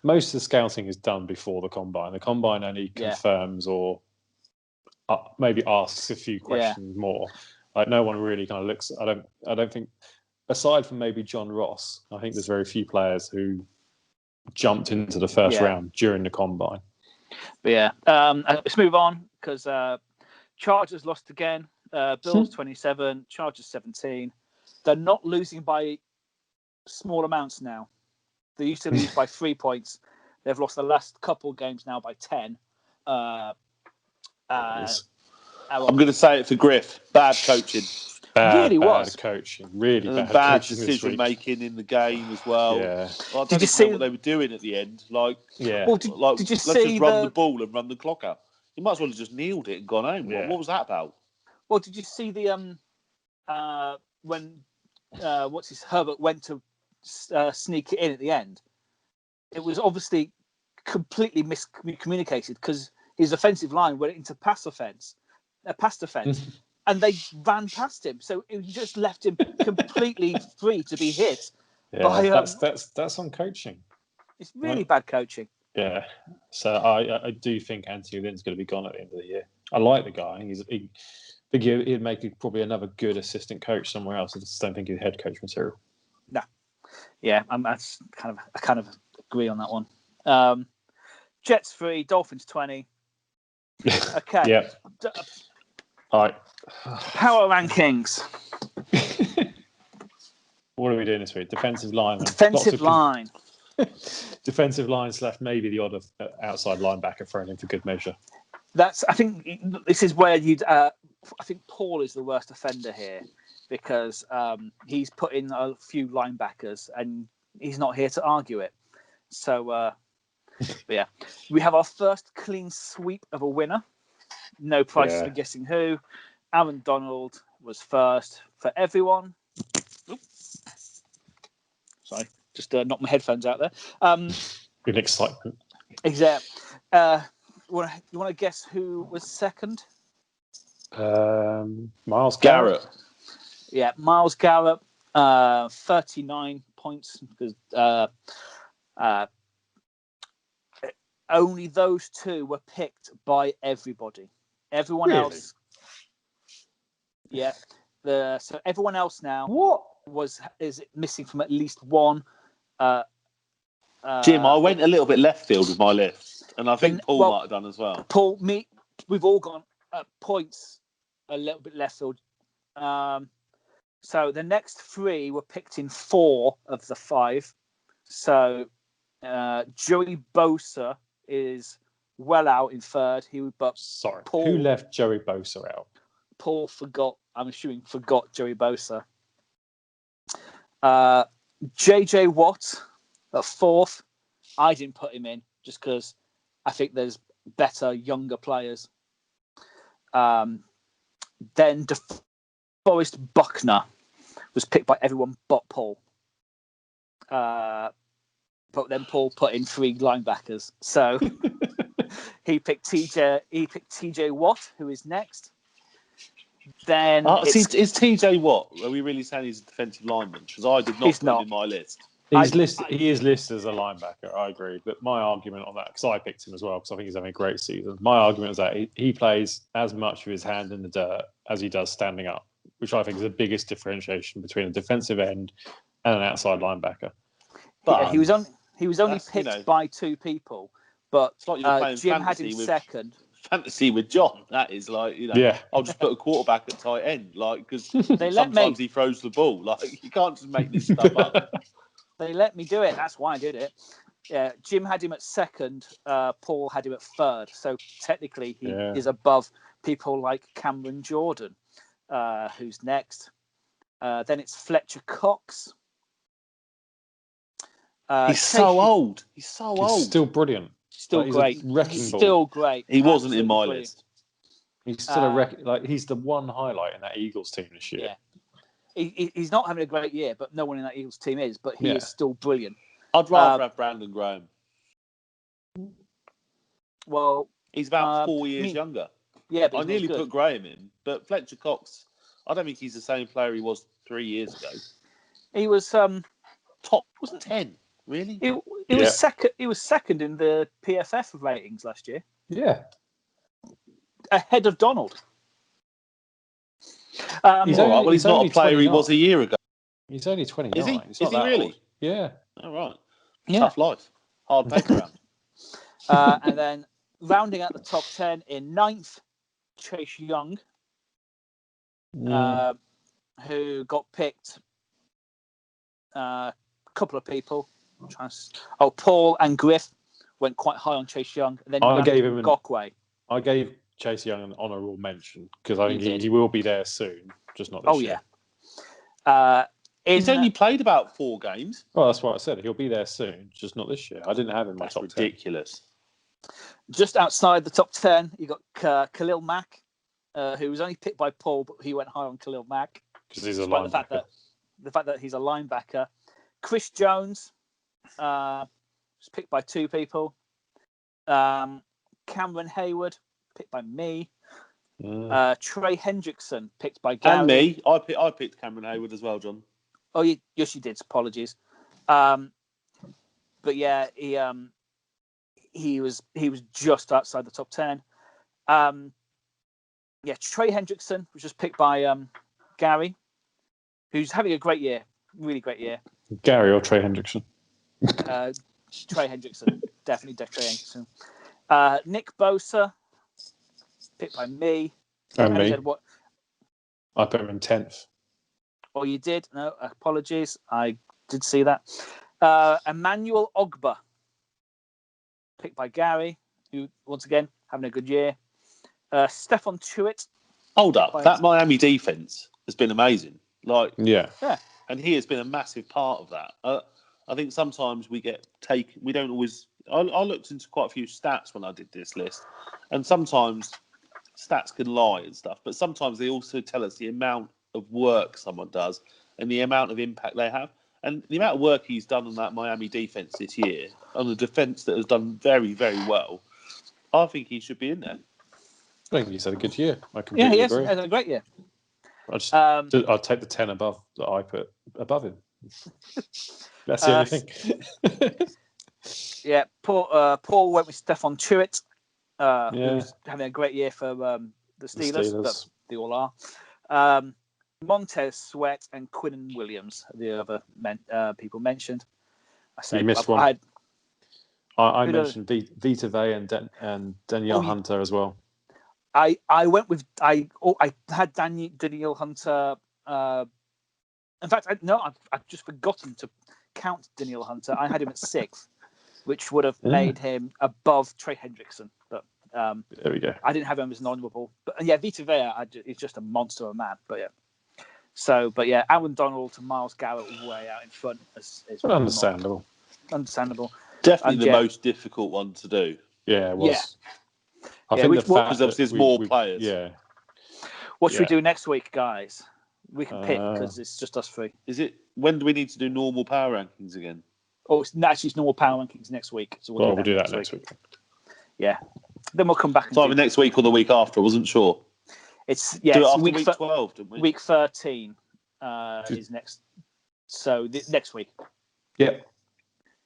Most of the scouting is done before the combine. The combine only confirms or maybe asks a few questions more. Like, no one really kind of looks. I don't think. Aside from maybe John Ross, I think there's very few players who jumped into the first round during the combine. But let's move on because Chargers lost again. Bills 27, Chargers 17. They're not losing by small amounts now. They used to lose by 3 points. They've lost the last couple games now by 10. I'm going to say it for Griff. Bad coaching. Bad coaching. Really bad decision making in the game as well. Yeah. Well, I don't know what they were doing at the end. Well, did you let's just run the ball and run the clock out. You might as well have just kneeled it and gone home. Yeah. What was that about? Well, did you see the when Herbert went to sneak it in at the end? It was obviously completely miscommunicated because his offensive line went into pass defense, and they ran past him. So it just left him completely free to be hit. Yeah, that's on coaching. It's really bad coaching. Yeah. So I do think Anthony Lynn's going to be gone at the end of the year. I like the guy. I think he'd make probably another good assistant coach somewhere else. I just don't think he's head coach material. No. Yeah, I kind of agree on that one. Jets 3, Dolphins 20. Okay. Yeah. All right. Power rankings. What are we doing this week? Defensive line. Defensive line. Defensive line / maybe the odd outside linebacker thrown in for good measure. I think this is where I think Paul is the worst offender here because he's put in a few linebackers and he's not here to argue it. So, we have our first clean sweep of a winner. No prizes for guessing who. Aaron Donald was first for everyone. Oops. Sorry, just knocked my headphones out there. Good excitement. Exactly. You want to guess who was second? Myles Garrett. Yeah, Myles Garrett, 39 points because only those two were picked by everybody. Everyone else. Yeah. So everyone else now is missing from at least one. Jim, I went a little bit left field with my list, and I think Paul might have done as well. Paul, we've all gone points a little bit left field. So the next three were picked in 4 of the 5. So Joey Bosa is well out in third. Paul, who left Joey Bosa out? Paul forgot. I'm assuming forgot Joey Bosa. JJ Watt at fourth. I didn't put him in just because I think there's better younger players. Then DeForest Buckner was picked by everyone but Paul. But then Paul put in 3 linebackers. So he picked TJ Watt, who is next. Then is TJ Watt? Are we really saying he's a defensive lineman? Because I did not put him in my list. He is listed as a linebacker. I agree, but my argument on that, because I picked him as well, because I think he's having a great season. My argument is that he plays as much with his hand in the dirt as he does standing up, which I think is the biggest differentiation between a defensive end and an outside linebacker. But he was only picked by 2 people, but it's like you're playing Jim had him second. Fantasy with John, that is like, I'll just put a quarterback at tight end, like, because sometimes he throws the ball. Like, you can't just make this stuff up. They let me do it. That's why I did it. Yeah, Jim had him at second. Paul had him at third. So technically, he is above people like Cameron Jordan, who's next. Then it's Fletcher Cox. He's so old. He's still brilliant. Still great. Still great. He wasn't in my list. He's still he's the one highlight in that Eagles team this year. Yeah. He's not having a great year, but no one in that Eagles team is. But he is still brilliant. I'd rather have Brandon Graham. Well, he's about 4 years younger. Yeah, but I nearly put Graham in, but Fletcher Cox, I don't think he's the same player he was 3 years ago. He was top, wasn't 10, really? He was second. He was second in the PFF ratings last year. Yeah, ahead of Donald. He's not a player 29. He was a year ago. He's only 29. Is he? Is he really? Old. Yeah. All right. Yeah. Tough life. Hard paper round. And then rounding out the top 10 in 9th, Chase Young, who got picked. A couple of people. Paul and Griff went quite high on Chase Young. And then I gave him Gokwe. I gave Chase Young an honourable mention because I think he will be there soon, just not this year. He's only played about 4 games. Well, that's what I said. He'll be there soon, just not this year. I didn't have him in my top 10. Ridiculous. Just outside the top 10, you got Khalil Mack, who was only picked by Paul, but he went high on Khalil Mack. Because he's a linebacker. The fact that he's a linebacker. Chris Jones was picked by 2 people. Cameron Hayward, picked by me. Trey Hendrickson, picked by Gary. And me. I picked Cameron Hayward as well, John. Oh, yes, you did. Apologies. But yeah, he was just outside the top 10. Trey Hendrickson was just picked by Gary, who's having a great year, really great year. Gary or Trey Hendrickson? Trey Hendrickson, definitely Trey Hendrickson. Nick Bosa, picked by me. And me. I put him in 10th. Oh, you did? No, apologies. I did see that. Emmanuel Ogba, picked by Gary, who, once again, having a good year. Stephon Tuitt. Hold up. That Miami defense has been amazing. Yeah. And he has been a massive part of that. I think sometimes we don't always... I looked into quite a few stats when I did this list, and sometimes stats can lie and stuff, but sometimes they also tell us the amount of work someone does and the amount of impact they have. And the amount of work he's done on that Miami defense this year, on the defense that has done very, very well, I think he should be in there. I think he's had a good year. I completely agree. He had a great year. I'll take the 10 above that I put above him. That's the only thing. Yeah, Paul went with Stephon Tuitt, who's having a great year for the Steelers. But they all are. Montez Sweat and Quinnen Williams, the other people mentioned. You missed one. I mentioned Vita Vea and Danielle Hunter as well. I went with I had Danielle Hunter. In fact, I've just forgotten to count Danielle Hunter. I had him at 6th. which would have made him above Trey Hendrickson. But there we go. I didn't have him as an honourable. But yeah, Vita Vea is just a monster of a man. But yeah. So, but yeah, Aaron Donald to Myles Garrett way out in front is understandable. Understandable. Definitely the most difficult one to do. Yeah, it was. Yeah. I think because obviously there's more players. Yeah. What should we do next week, guys? We can pick because it's just us three. Is it? When do we need to do normal power rankings again? Oh, it's normal power rankings next week. So we'll do that next week. Yeah. Then we'll come back. So either next week or the week after. I wasn't sure. It's week 12, didn't we? Week 13 is next. So next week. Yeah.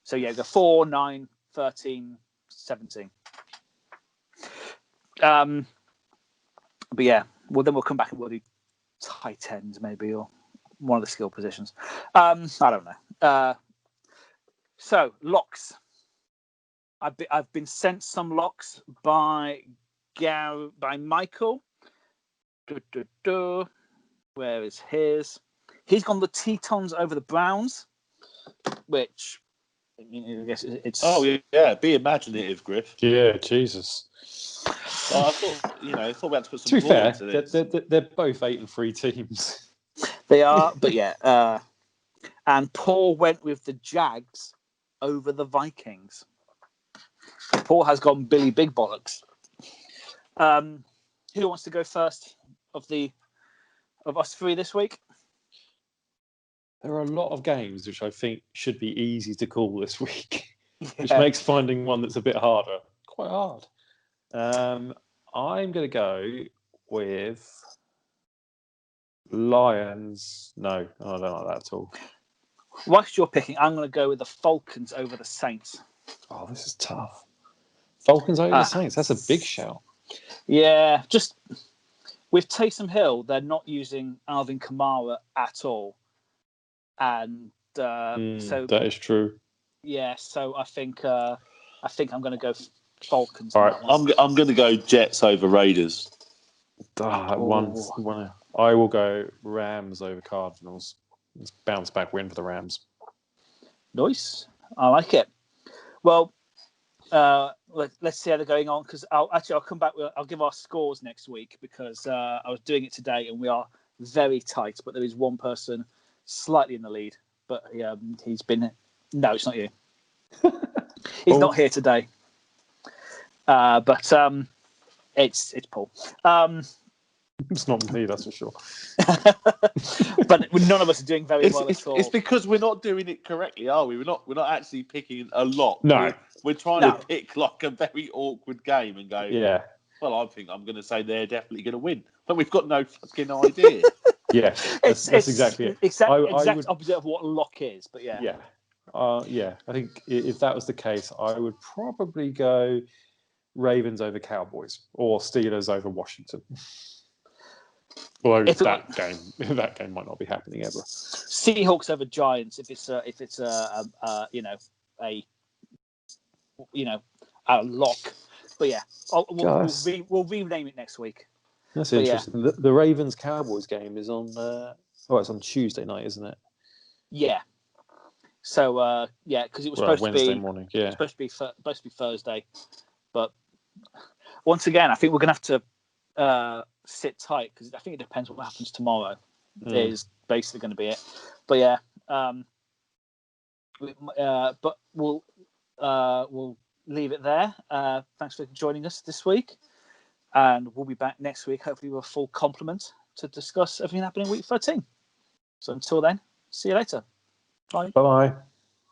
So yeah, go 4, 9, 13, 17. But yeah, well then we'll come back and we'll do tight ends maybe or one of the skill positions. I don't know. So locks. I've been sent some locks by Michael. Where is his? He's gone the Tetons over the Browns, which I guess it's. Oh yeah, be imaginative, Griff. Yeah, Jesus. Well, I thought we had to put some. To be fair, they're both 8-3 teams. They are, but yeah. And Paul went with the Jags over the Vikings. Paul has gone Billy Big Bollocks. Who wants to go first of us three this week? There are a lot of games which I think should be easy to call this week, which makes finding one that's a bit harder quite hard. I'm going to go with Lions. No, I don't like that at all. Whilst you're picking, I'm going to go with the Falcons over the Saints. Oh, this is tough. Falcons over the Saints. That's a big shout. Yeah, just with Taysom Hill, they're not using Alvin Kamara at all, and so that is true. Yeah, so I think I'm going to go Falcons. All right, I'm going to go Jets over Raiders. One. I will go Rams over Cardinals. It's bounce back win for the Rams. Nice, I like it. Well, let's see how they're going on because I'll come back. I'll give our scores next week because I was doing it today and we are very tight. But there is one person slightly in the lead, but he's been. No, it's not you. He's not here today. But it's Paul. It's not me, that's for sure. But none of us are doing very well at all. It's because we're not doing it correctly, are we? We're not actually picking a lot. No. We're trying to pick like a very awkward game and go, yeah. Well, I think I'm going to say they're definitely going to win. But we've got no fucking idea. Yeah, that's exactly it. Exact opposite of what lock is, but yeah. Yeah. Yeah, I think if that was the case, I would probably go Ravens over Cowboys or Steelers over Washington. Although that game might not be happening ever. Seahawks over Giants if it's a lock. But yeah, we'll rename it next week. That's interesting. Yeah. The Ravens Cowboys game is on. It's on Tuesday night, isn't it? Yeah. So because it was supposed Wednesday to be morning. Yeah, supposed to be Thursday, but once again, I think we're gonna have to sit tight because I think it depends what happens tomorrow. Is basically going to be it. But yeah, but we'll leave it there. Thanks for joining us this week, and we'll be back next week. Hopefully, with a full complement to discuss everything happening in week 13. So until then, see you later. Bye. Bye.